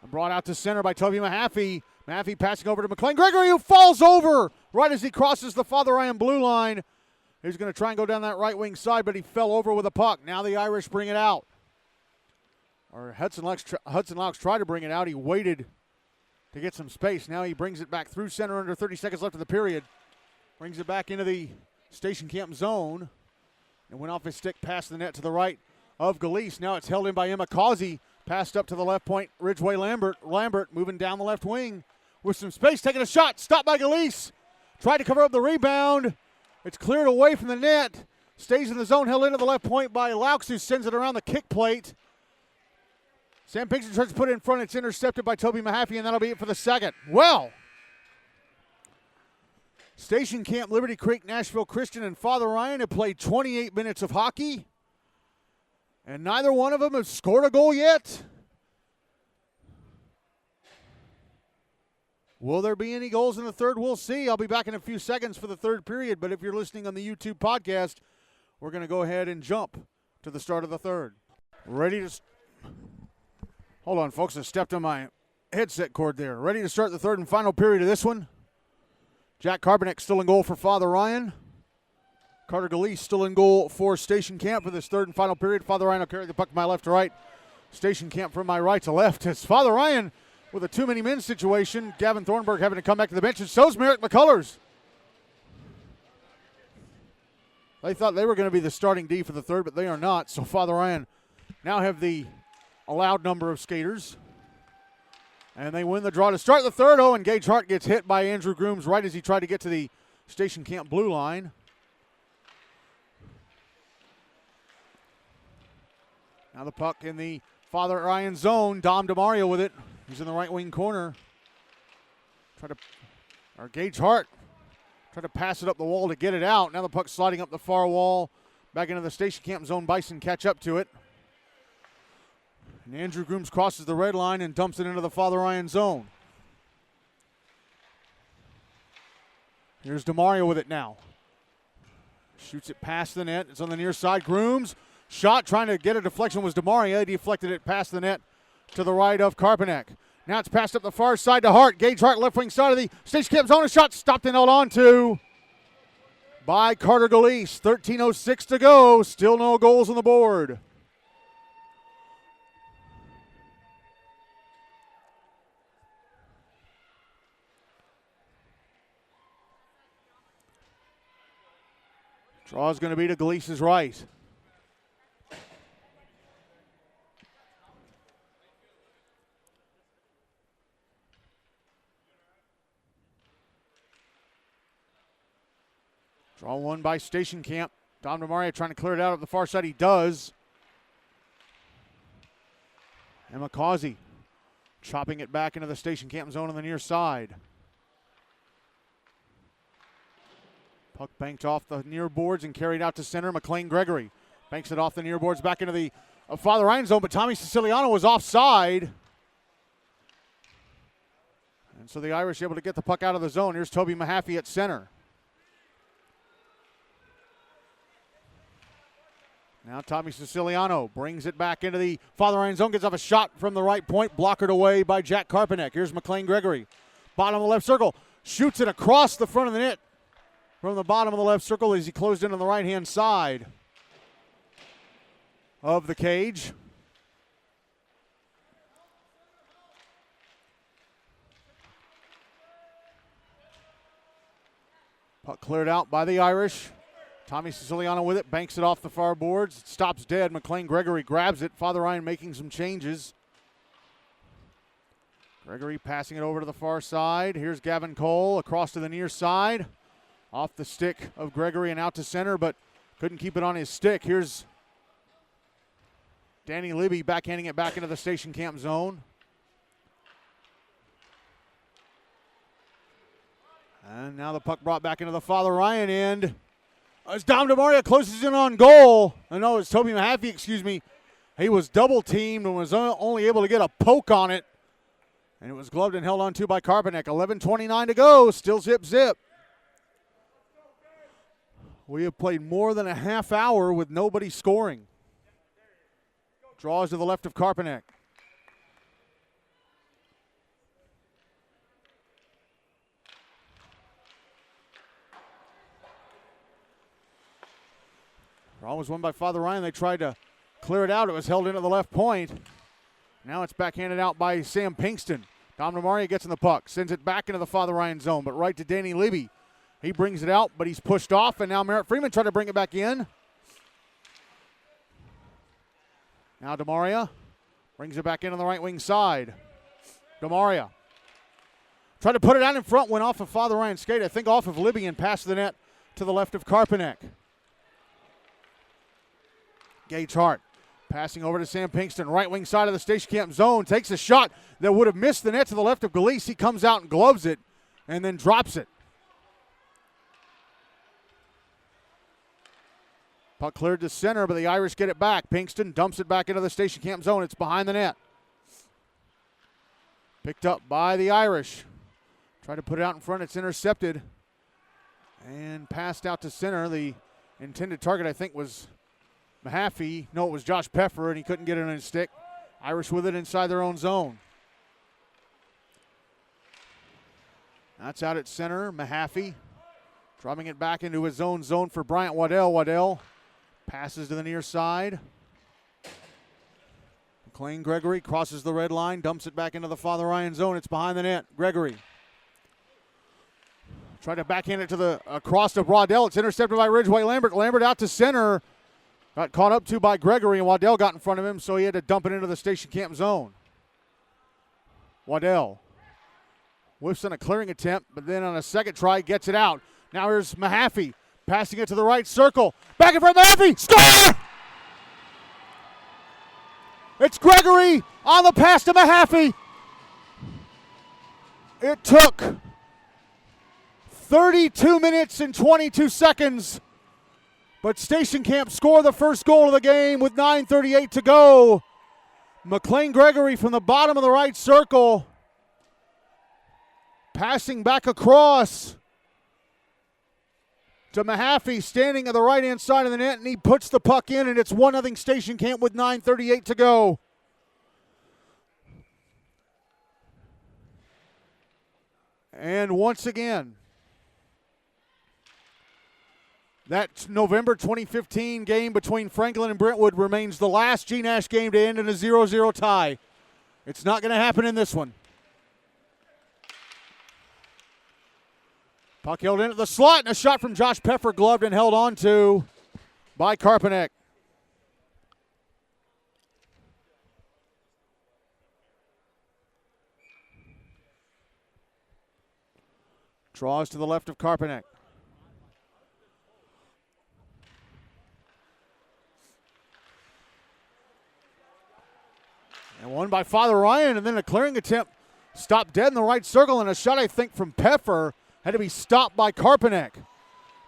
Speaker 1: And brought out to center by Tobyn Mehaffy. Mehaffy passing over to McClain. Gregory, who falls over right as he crosses the Father Ryan blue line. He's going to try and go down that right wing side, but he fell over with a puck. Now the Irish bring it out. Or Hudson Laux tried to bring it out. He waited to get some space. Now he brings it back through center under 30 seconds left of the period. Brings it back into the station camp zone. And went off his stick past the net to the right of Galise. Now it's held in by Emma Causey. Passed up to the left point. Ridgeway Lambert moving down the left wing with some space. Taking a shot. Stopped by Galise. Tried to cover up the rebound. It's cleared away from the net. Stays in the zone. Held into the left point by Laux, who sends it around the kick plate. Sam Pinkston tries to put it in front. It's intercepted by Tobyn Mehaffy, and that'll be it for the second. Well, Station Camp Liberty Creek, Nashville Christian, and Father Ryan have played 28 minutes of hockey, and neither one of them have scored a goal yet. Will there be any goals in the third? We'll see. I'll be back in a few seconds for the third period, but if you're listening on the YouTube podcast, we're going to go ahead and jump to the start of the third. Ready to... Hold on, folks. I stepped on my headset cord there. Ready to start the third and final period of this one. Jack Carbonek still in goal for Father Ryan. Carter Galise still in goal for Station Camp for this third and final period. Father Ryan will carry the puck from my left to right. Station Camp from my right to left. As Father Ryan with a too many men situation. Gavin Thornburg having to come back to the bench, and so's Merrick McCullers. They thought they were going to be the starting D for the third, but they are not. So Father Ryan now have the allowed number of skaters. And they win the draw to start the third. Oh, and Gage Hart gets hit by Andrew Grooms right as he tried to get to the Station Camp blue line. Now the puck in the Father Ryan zone. Dom DeMario with it. He's in the right wing corner. Gage Hart tried to pass it up the wall to get it out. Now the puck sliding up the far wall. Back into the Station Camp zone. Bison catch up to it. And Andrew Grooms crosses the red line and dumps it into the Father Ryan zone. Here's DeMario with it now. Shoots it past the net. It's on the near side. Grooms. Shot trying to get a deflection was DeMario. He deflected it past the net to the right of Carbonek. Now it's passed up the far side to Hart. Gage Hart, left wing side of the Station Camp zone. A shot stopped and held on to by Carter Galise. 13:06 to go. Still no goals on the board. Draw is going to be to Galise's right. Draw one by Station Camp. Dom DeMario trying to clear it out at the far side. He does. And McCausey chopping it back into the Station Camp zone on the near side. Puck banked off the near boards and carried out to center. McClain Gregory banks it off the near boards back into the Father Ryan zone, but Tommy Siciliano was offside. And so the Irish able to get the puck out of the zone. Here's Tobyn Mehaffy at center. Now Tommy Siciliano brings it back into the Father Ryan zone, gets off a shot from the right point, blockered away by Jack Carbonek. Here's McClain Gregory. Bottom of the left circle, shoots it across the front of the net from the bottom of the left circle as he closed in on the right-hand side of the cage. Puck cleared out by the Irish. Tommy Siciliano with it, banks it off the far boards. It stops dead. McClain Gregory grabs it. Father Ryan making some changes. Gregory passing it over to the far side. Here's Gavin Cole across to the near side. Off the stick of Gregory and out to center, but couldn't keep it on his stick. Here's Danny Libby backhanding it back into the Station Camp zone. And now the puck brought back into the Father Ryan end. As Dom DeMario closes in on goal. I know it's Tobyn Mehaffy, excuse me. He was double teamed and was only able to get a poke on it. And it was gloved and held on to by Carbonek. 11:29 to go. Still zip. We have played more than a half hour with nobody scoring. Draws to the left of Carbonek. Draw was won by Father Ryan. They tried to clear it out. It was held in at the left point. Now it's backhanded out by Sam Pinkston. Dom DeMario gets in the puck, sends it back into the Father Ryan zone, but right to Danny Libby. He brings it out, but he's pushed off, and now Merritt Freeman tried to bring it back in. Now DeMario brings it back in on the right wing side. DeMario tried to put it out in front, went off of Father Ryan's skate, I think off of Libby, and past the net to the left of Carbonek. Gage Hart passing over to Sam Pinkston, right wing side of the Station Camp zone, takes a shot that would have missed the net to the left of Galise. He comes out and gloves it and then drops it. Puck cleared to center, but the Irish get it back. Pinkston dumps it back into the Station Camp zone. It's behind the net. Picked up by the Irish. Try to put it out in front. It's intercepted and passed out to center. The intended target, I think, was Mehaffy. No, it was Josh Peffer, and he couldn't get it on his stick. Irish with it inside their own zone. That's out at center. Mehaffy dropping it back into his own zone for Bryant Waddell. Waddell passes to the near side. McClain Gregory crosses the red line, dumps it back into the Father Ryan zone. It's behind the net. Gregory tried to backhand it to the across to Waddell. It's intercepted by Ridgeway Lambert. Lambert out to center. Got caught up to by Gregory, and Waddell got in front of him, so he had to dump it into the station camp zone. Waddell whiffs on a clearing attempt, but then on a second try, gets it out. Now here's Mehaffy passing it to the right circle. Back in front of Mehaffy. Score! It's Gregory on the pass to Mehaffy. It took 32 minutes and 22 seconds, but Station Camp scored the first goal of the game with 9:38 to go. McClain Gregory from the bottom of the right circle, passing back across to Mehaffy, standing at the right-hand side of the net, and he puts the puck in, and it's 1-0 Station Camp with 9:38 to go. And once again, that November 2015 game between Franklin and Brentwood remains the last GNASH game to end in a 0-0 tie. It's not going to happen in this one. Puck held in at the slot, and a shot from Josh Peffer, gloved and held on to by Karpanek. Draws to the left of Karpanek. And one by Father Ryan, and then a clearing attempt stopped dead in the right circle, and a shot, I think, from Peffer had to be stopped by Karpanek.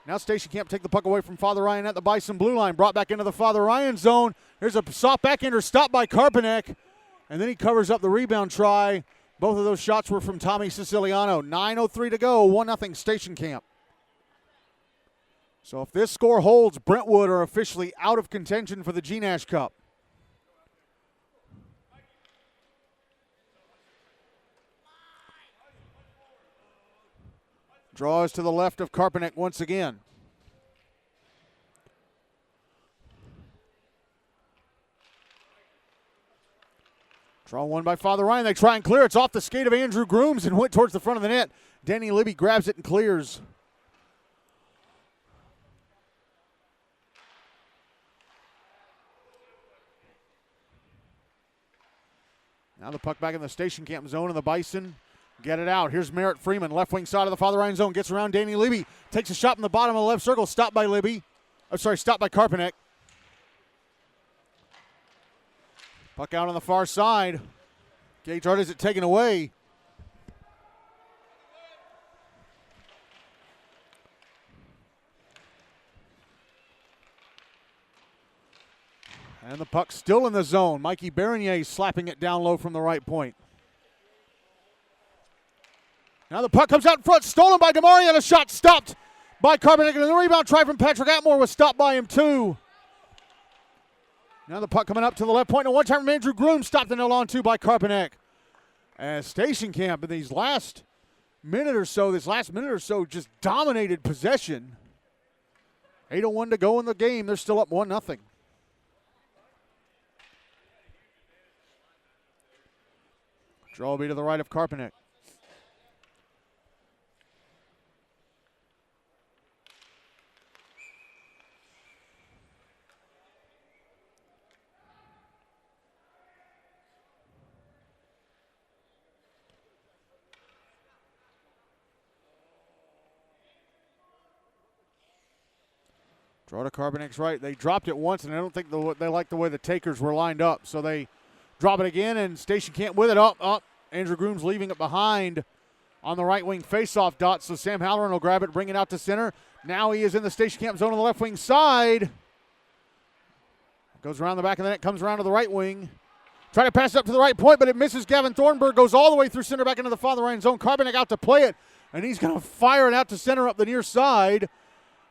Speaker 1: Now Station Camp take the puck away from Father Ryan at the Bison blue line, brought back into the Father Ryan zone. There's a soft backhander stopped by Karpanek, and then he covers up the rebound try. Both of those shots were from Tommy Siciliano. 9:03 to go, 1-0 Station Camp. So if this score holds, Brentwood are officially out of contention for the GNASH Cup. Draws to the left of Karpanek once again. Draw one by Father Ryan. They try and clear. It's off the skate of Andrew Grooms and went towards the front of the net. Danny Libby grabs it and clears. Now the puck back in the Station Camp zone, and the Bison get it out. Here's Merritt Freeman, left wing side of the Father Ryan zone. Gets around Danny Libby. Takes a shot in the bottom of the left circle. Stopped by Libby. Stopped by Karpanek. Puck out on the far side. Gage Hart has it taken away. And the puck still in the zone. Mikey Bernier slapping it down low from the right point. Now the puck comes out in front, stolen by Damari, and a shot stopped by Karpanek. And the rebound try from Patrick Atmore was stopped by him too. Now the puck coming up to the left point, and one time from Andrew Groom, stopped and held on to by Karpanek. As Station Camp in this last minute or so just dominated possession. 8:01 to go in the game. They're still up 1-0. Draw will be to the right of Karpanek. Draw to Karpanek's right. They dropped it once, and I don't think they like the way the takers were lined up. So they drop it again, and Station Camp with it. Up. Andrew Groom's leaving it behind on the right wing faceoff dot. So Sam Halloran will grab it, bring it out to center. Now he is in the Station Camp zone on the left wing side. Goes around the back of the net, comes around to the right wing. Try to pass it up to the right point, but it misses. Gavin Thornburg goes all the way through center back into the Father Ryan zone. Carpenter out to play it, and he's going to fire it out to center up the near side.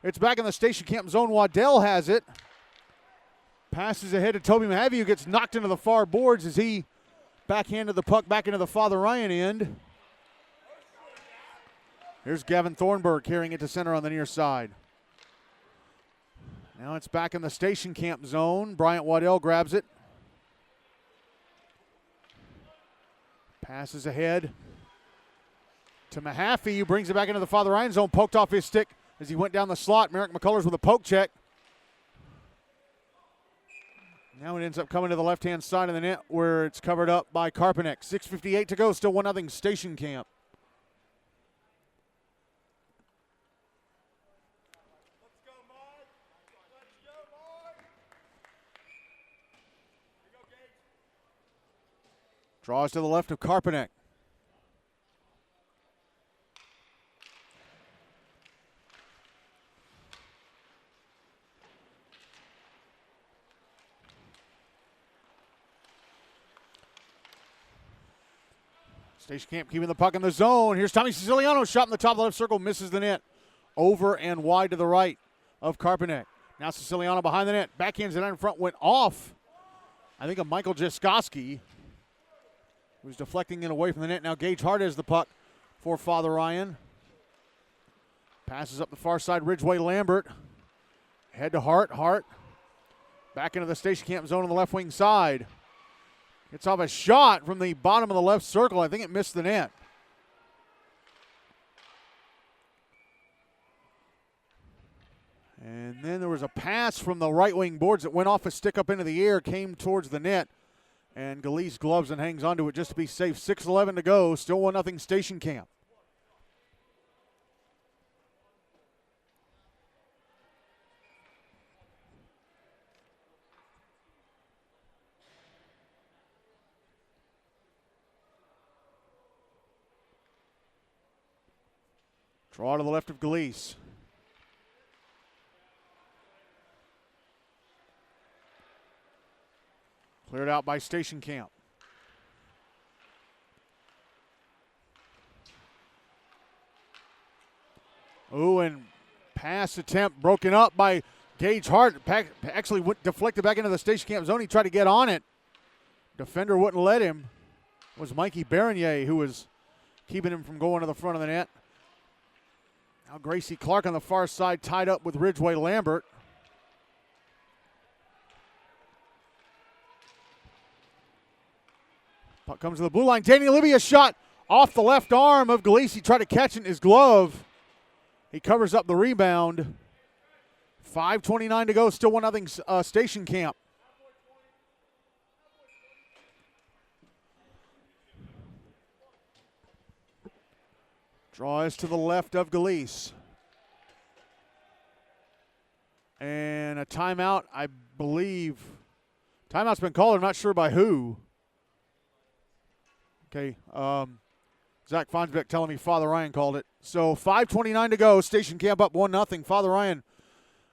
Speaker 1: It's back in the station camp zone. Waddell has it. Passes ahead to Tobyn Mehaffy, who gets knocked into the far boards as he backhanded the puck back into the Father Ryan end. Here's Gavin Thornburg carrying it to center on the near side. Now it's back in the station camp zone. Bryant Waddell grabs it. Passes ahead to Mehaffy, who brings it back into the Father Ryan zone. Poked off his stick as he went down the slot. Merrick McCullers with a poke check. Now it ends up coming to the left-hand side of the net where it's covered up by Karpanek. 6:58 to go, still 1-0 station camp.
Speaker 2: Let's go, Mike. Let's go, Mike. Here you go, Gage.
Speaker 1: Draws to the left of Karpanek. Station camp keeping the puck in the zone. Here's Tommy Siciliano, shot in the top of the left circle, misses the net. Over and wide to the right of Karpanek. Now Siciliano behind the net. Backhands it out in front, went off. I think of Michael Jaskoski, who's deflecting it away from the net. Now Gage Hart has the puck for Father Ryan. Passes up the far side, Ridgeway Lambert. Head to Hart. Hart back into the station camp zone on the left wing side. Gets off a shot from the bottom of the left circle. I think it missed the net. And then there was a pass from the right wing boards that went off a stick up into the air, came towards the net. And Galeese gloves and hangs onto it just to be safe. 6:11 to go, still 1-0 station camp. Draw to the left of Galeese. Cleared out by station camp. Ooh, and pass attempt broken up by Gage Hart. Actually deflected back into the station camp zone. He tried to get on it. Defender wouldn't let him. It was Mikey Bernier who was keeping him from going to the front of the net. Now Gracie Clark on the far side tied up with Ridgeway Lambert. Puck comes to the blue line. Danny Olivia shot off the left arm of Galeese. He tried to catch it in his glove. He covers up the rebound. 5:29 to go. Still 1-0 station camp. Draw is to the left of Galeese. And a timeout, I believe. Timeout's been called. I'm not sure by who. Okay. Zach Fonsbeck telling me Father Ryan called it. So 5:29 to go. Station camp up 1-0. Father Ryan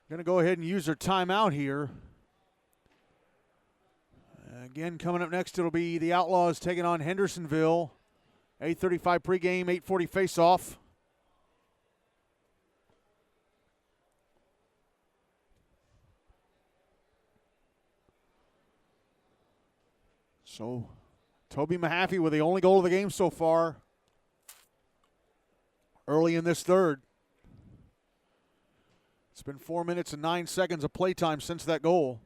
Speaker 1: going to go ahead and use their timeout here. Again, coming up next, it'll be the Outlaws taking on Hendersonville. 8:35 pregame, 8:40 face-off. So, Tobyn Mehaffy with the only goal of the game so far early in this third. It's been 4 minutes and 9 seconds of playtime since that goal.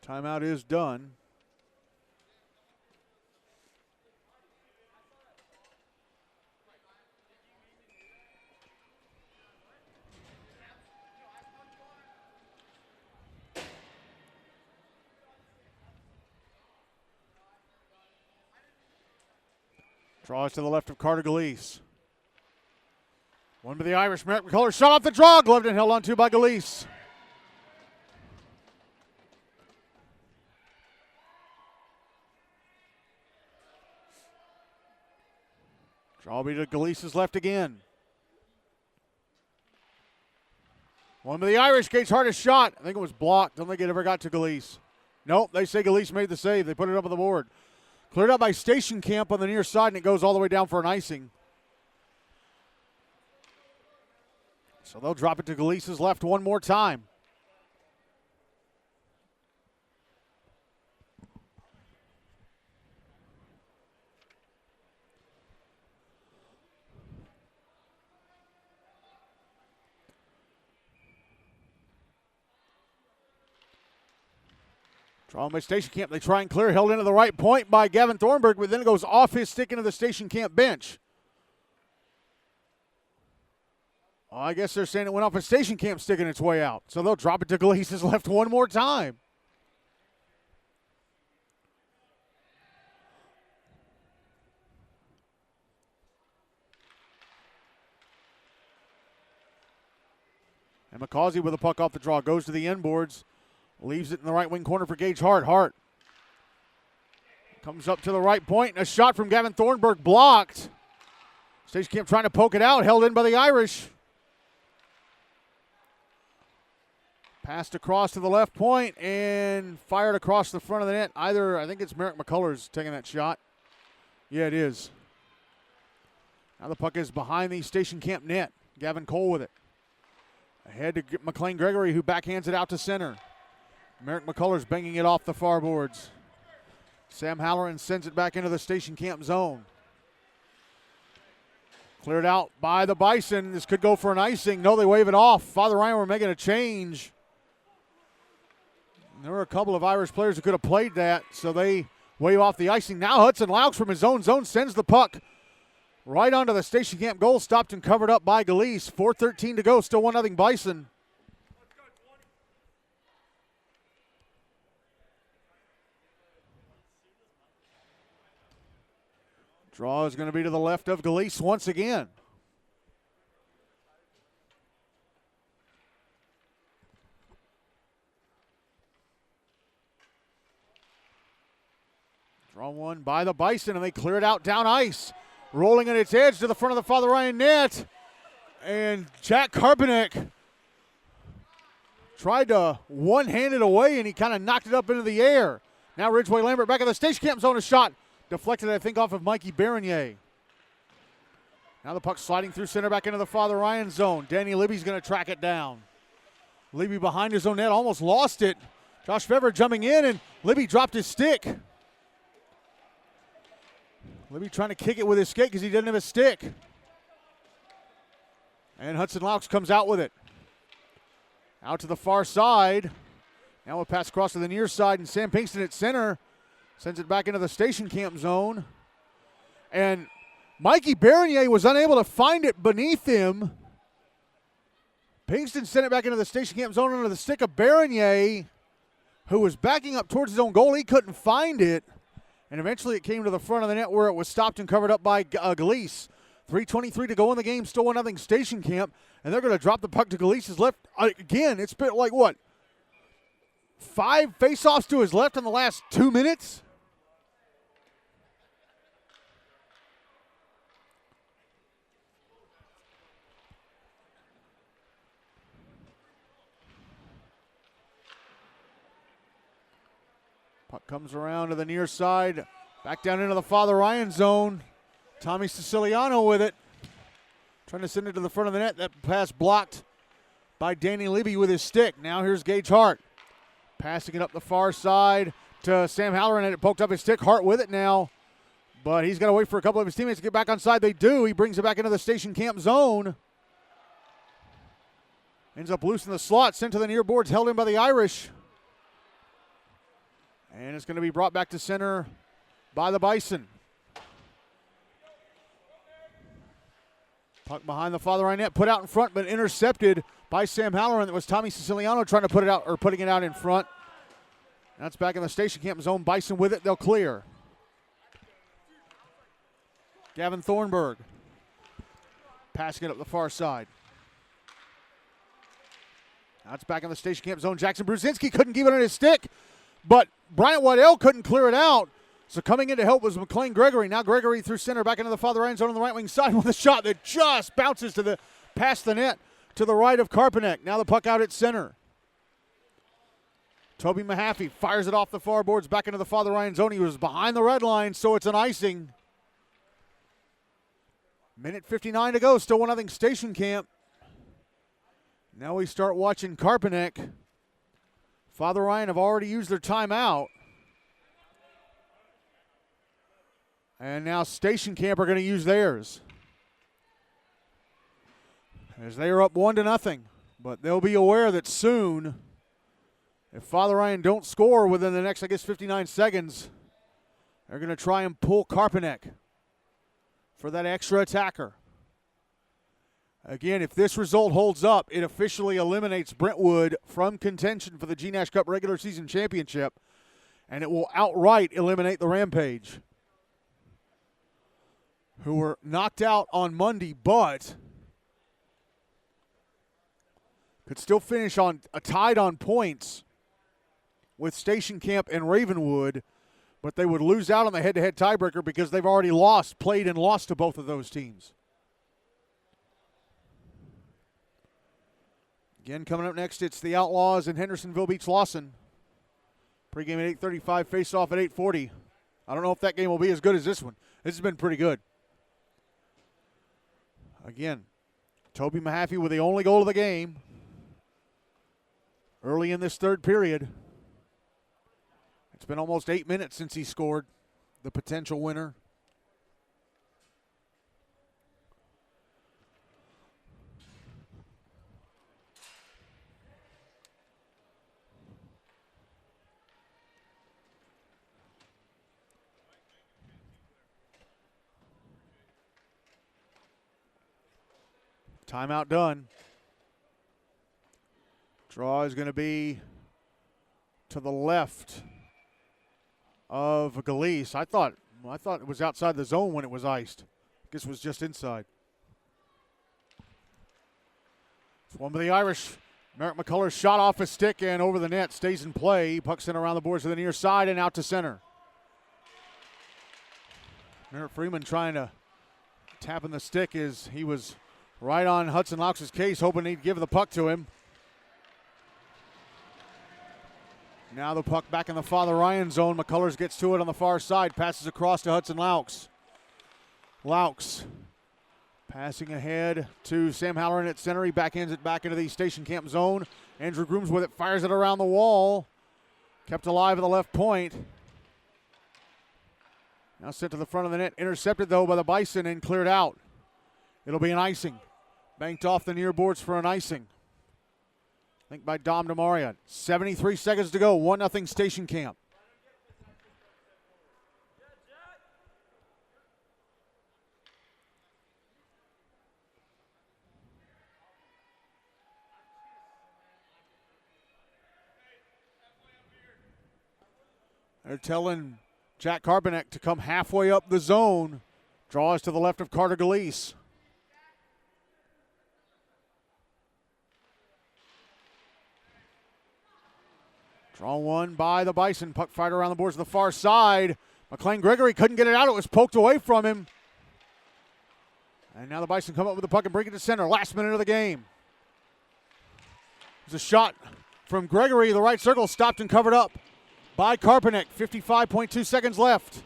Speaker 1: Timeout is done. Draws to the left of Carter Galeese. One by the Irish. Merrick McCullers shot off the draw. Gloved and held on to by Galeese. Draw be to Galeese's left again. One by the Irish. Gates hardest shot. I think it was blocked. Don't think it ever got to Galeese. Nope, they say Galeese made the save. They put it up on the board. Cleared out by Station Camp on the near side, and it goes all the way down for an icing. So they'll drop it to Galeese's left one more time. Drawn by Station Camp. They try and clear. Held into the right point by Gavin Thornburg, but then it goes off his stick into the Station Camp bench. Well, I guess they're saying it went off his Station Camp sticking its way out. So they'll drop it to Galeese's left one more time. And McCausey with a puck off the draw. Goes to the end boards. Leaves it in the right wing corner for Gage Hart. Hart comes up to the right point. A shot from Gavin Thornburg blocked. Station Camp trying to poke it out. Held in by the Irish. Passed across to the left point and fired across the front of the net. I think it's Merrick McCullers taking that shot. Yeah, it is. Now the puck is behind the Station Camp net. Gavin Cole with it. Ahead to McClain Gregory, who backhands it out to center. Merrick McCullers banging it off the far boards. Sam Halloran sends it back into the Station Camp zone. Cleared out by the Bison. This could go for an icing. No, they wave it off. Father Ryan were making a change. There were a couple of Irish players who could have played that, so they wave off the icing. Now Hudson Laux from his own zone sends the puck right onto the Station Camp goal, stopped and covered up by Galeese. 4:13 to go, still 1-0 Bison. Draw is going to be to the left of Galeese once again. Draw one by the Bison, and they clear it out down ice. Rolling at its edge to the front of the Father Ryan net. And Jack Karpanek tried to one-hand it away, and he kind of knocked it up into the air. Now Ridgeway Lambert back in the Station Camp zone, a shot. Deflected, I think, off of Mikey Bernier. Now the puck sliding through center back into the Father Ryan zone. Danny Libby's going to track it down. Libby behind his own net, almost lost it. Josh Fever jumping in, and Libby dropped his stick. Libby trying to kick it with his skate because he doesn't have a stick. And Hudson Laux comes out with it. Out to the far side. Now a pass across to the near side, and Sam Pinkston at center sends it back into the Station Camp zone. And Mikey Bernier was unable to find it beneath him. Pinkston sent it back into the Station Camp zone under the stick of Bernier, who was backing up towards his own goal. He couldn't find it. And eventually it came to the front of the net where it was stopped and covered up by Galeese. 3:23 to go in the game, still 1-0 Station Camp. And they're going to drop the puck to Galeese's left. Again, it's been like, what, 5 face-offs to his left in the last 2 minutes? Puck comes around to the near side, back down into the Father Ryan zone. Tommy Siciliano with it, trying to send it to the front of the net. That pass blocked by Danny Libby with his stick. Now here's Gage Hart, passing it up the far side to Sam Halloran, and it poked up his stick. Hart with it now, but he's got to wait for a couple of his teammates to get back on side. They do. He brings it back into the Station Camp zone. Ends up loose in the slot, sent to the near boards, held in by the Irish. And it's going to be brought back to center by the Bison. Puck behind the Father Ryan net, put out in front, but intercepted by Sam Halloran. That was Tommy Siciliano trying to put it out, or putting it out in front. That's back in the Station Camp zone. Bison with it, they'll clear. Gavin Thornburg passing it up the far side. Now it's back in the station camp zone. Jackson Brzezinski couldn't keep it on his stick, but Bryant Waddell couldn't clear it out. So coming in to help was McClain Gregory. Now Gregory through center, back into the Father Ryan zone on the right wing side with a shot that just bounces past the net to the right of Karpanek. Now the puck out at center. Tobyn Mehaffy fires it off the far boards back into the Father Ryan zone. He was behind the red line, so it's an icing. Minute 59 to go, still 1-0 Station Camp. Now we start watching Karpanek. Father Ryan have already used their timeout. And now Station Camp are going to use theirs. As they are up 1-0. But they'll be aware that soon, if Father Ryan don't score within the next, 59 seconds, they're going to try and pull Karpanek for that extra attacker. Again, if this result holds up, it officially eliminates Brentwood from contention for the GNASH Cup regular season championship, and it will outright eliminate the Rampage, who were knocked out on Monday, but could still finish on tied on points with Station Camp and Ravenwood, but they would lose out on the head-to-head tiebreaker because they've already played and lost to both of those teams. Again, coming up next, it's the Outlaws and Hendersonville beats Lawson. Pregame at 8:35, face-off at 8:40. I don't know if that game will be as good as this one. This has been pretty good. Again, Tobyn Mehaffy with the only goal of the game early in this third period. It's been almost 8 minutes since he scored the potential winner. Timeout done. Draw is going to be to the left of Galise. I thought it was outside the zone when it was iced. I guess it was just inside. It's one by the Irish. Merrick McCullers shot off his stick and over the net. Stays in play. Puck's in around the boards to the near side and out to center. Merrick Freeman trying to tap in the stick as he was right on Hudson Laux' case, hoping he'd give the puck to him. Now the puck back in the Father Ryan zone. McCullers gets to it on the far side, passes across to Hudson Laux. Laux passing ahead to Sam Halloran at center. He backhands it back into the Station Camp zone. Andrew Grooms with it, fires it around the wall. Kept alive at the left point. Now sent to the front of the net. Intercepted, though, by the Bison and cleared out. It'll be an icing. Banked off the near boards for an icing. I think by Dom DeMaria. 73 seconds to go. 1-0 Station Camp. They're telling Jack Karpanek to come halfway up the zone. Draws to the left of Carter Galise. Draw one by the Bison. Puck fired around the boards to the far side. McClain Gregory couldn't get it out. It was poked away from him. And now the Bison come up with the puck and bring it to center. Last minute of the game. There's a shot from Gregory. The right circle stopped and covered up by Karpanek. 55.2 seconds left.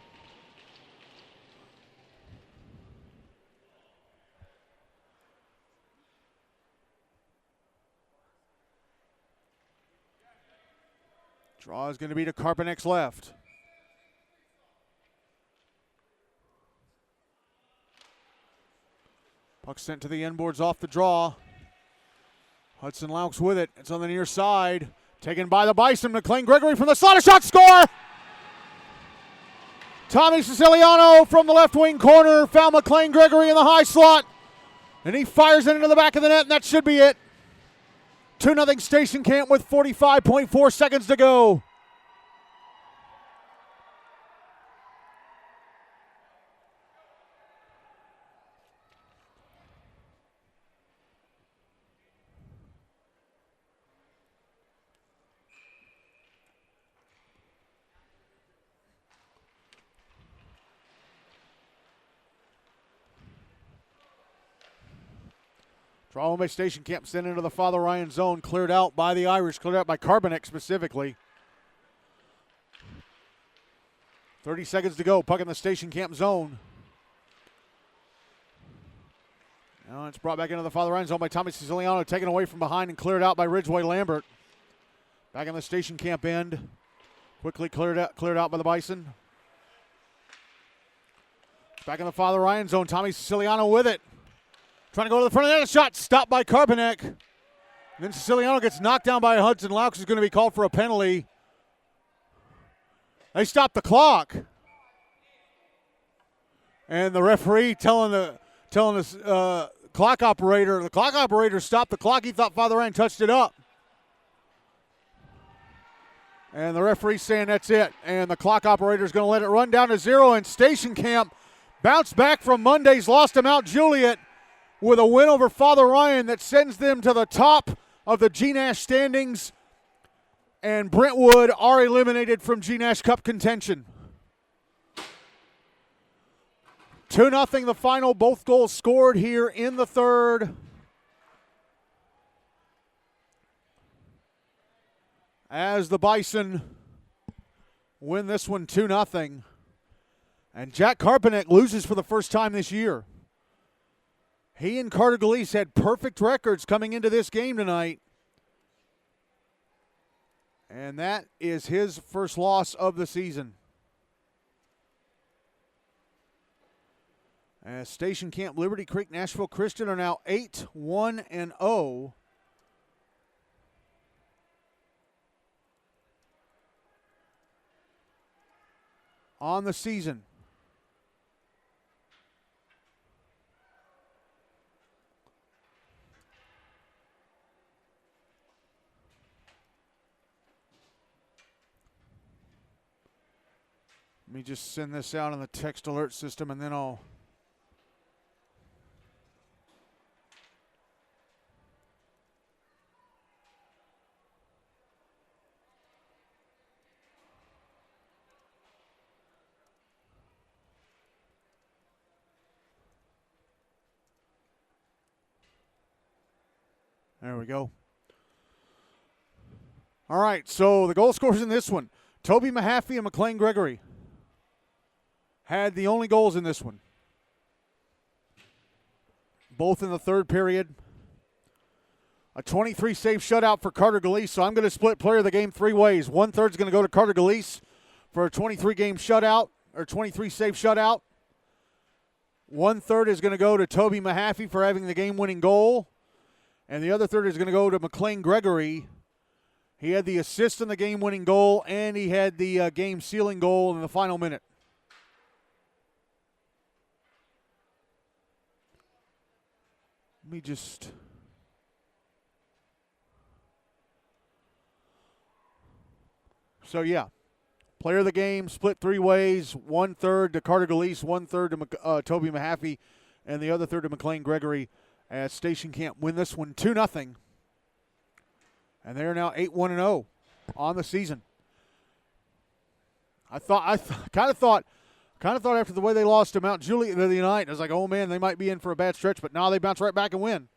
Speaker 1: Draw is going to be to Karpanek's left. Puck sent to the end boards off the draw. Hudson Laux with it. It's on the near side. Taken by the Bison. McClain Gregory from the slot. A shot, score! Tommy Siciliano from the left wing corner found McClain Gregory in the high slot. And he fires it into the back of the net, and that should be it. 2-0 Station Camp with 45.4 seconds to go. Draw by Station Camp, sent into the Father Ryan zone, cleared out by the Irish, cleared out by Carbonek specifically. 30 seconds to go, puck in the Station Camp zone. Now it's brought back into the Father Ryan zone by Tommy Siciliano, taken away from behind and cleared out by Ridgeway Lambert. Back in the Station Camp end. Quickly cleared out by the Bison. Back in the Father Ryan zone, Tommy Siciliano with it. Trying to go to the front of the net, shot stopped by Carbonek. And then Siciliano gets knocked down by Hudson Laux, who's going to be called for a penalty. They stopped the clock. And the referee telling the clock operator stopped the clock. He thought Father Ryan touched it up. And the referee saying that's it. And the clock operator is going to let it run down to 0. And Station Camp bounced back from Monday's loss to Mount Juliet with a win over Father Ryan that sends them to the top of the GNASH standings. And Brentwood are eliminated from GNASH Cup contention. 2-0 the final. Both goals scored here in the third. As the Bison win this one 2-0. And Jack Carbonek loses for the first time this year. He and Carter Galeese had perfect records coming into this game tonight. And that is his first loss of the season. As Station Camp, Liberty Creek, Nashville Christian are now 8-1-0. On the season. Let me just send this out on the text alert system and then I'll... There we go. All right, so the goal scorers in this one. Tobyn Mehaffy and McClain Gregory had the only goals in this one. Both in the third period. A 23-save shutout for Carter Galeese, so I'm going to split player of the game 3 ways. 1/3 is going to go to Carter Galeese for a 23-game shutout, or 23-save shutout. 1/3 is going to go to Tobyn Mehaffy for having the game-winning goal. And the other third is going to go to McClain Gregory. He had the assist in the game-winning goal, and he had the game-sealing goal in the final minute. Let me just... So, yeah. Player of the game, split 3 ways. 1/3 to Carter Galeese, 1/3 to Tobyn Mehaffy, and the other third to McClain Gregory. As Station Camp win this one 2-0. And they are now 8-1-0 on the season. I kind of thought after the way they lost to Mount Juliet the other night, I was like, oh man, they might be in for a bad stretch, but now they bounce right back and win.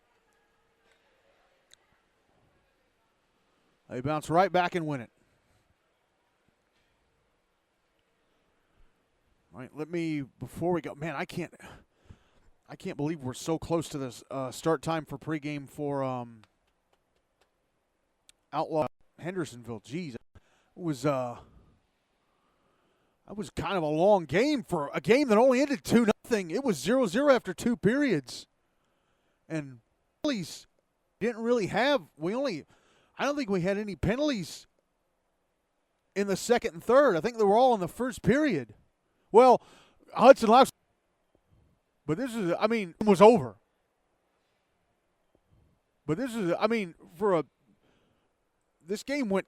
Speaker 1: They bounce right back and win it. All right, before we go, man, I can't believe we're so close to this start time for pregame for Outlaw Hendersonville. Jeez, that was kind of a long game for a game that only ended 2-0. It was 0-0 after 2 periods, and penalties didn't really have. I don't think we had any penalties in the second and third. I think they were all in the first period. Well, Hudson Laux. But this is, it was over. But this is, this game went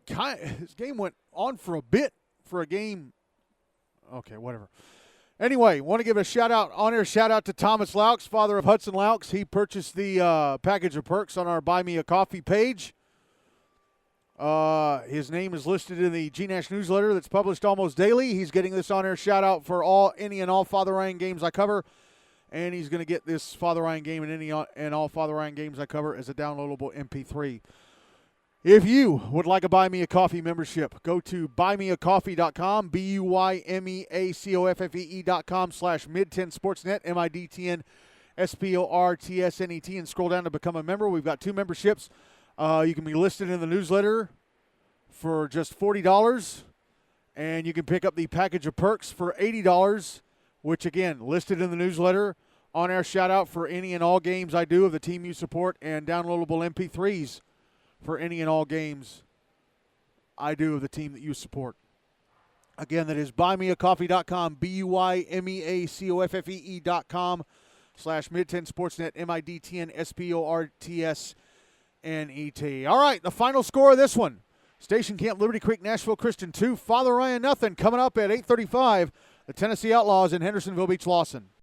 Speaker 1: on for a bit for a game. Okay, whatever. Anyway, want to give a on-air shout-out to Thomas Laux, father of Hudson Laux. He purchased the package of perks on our Buy Me a Coffee page. His name is listed in the GNASH newsletter that's published almost daily. He's getting this on-air shout-out for any and all Father Ryan games I cover. and he's going to get this Father Ryan game and any and all Father Ryan games I cover as a downloadable MP3. If you would like a Buy Me a Coffee membership, go to buymeacoffee.com, buymeacoffee.com/Mid10Sportsnet, MIDTN and scroll down to become a member. We've got 2 memberships. You can be listed in the newsletter for just $40, and you can pick up the package of perks for $80, which, again, listed in the newsletter. On-air shout-out for any and all games I do of the team you support, and downloadable MP3s for any and all games I do of the team that you support. Again, that is buymeacoffee.com, buymeacoffee.com/Mid10Sportsnet, MIDTNSPORTSNET. All right, the final score of this one. Station Camp Liberty Creek-Nashville Christian 2, Father Ryan nothing. Coming up at 8:35, the Tennessee Outlaws in Hendersonville Beach Lawson.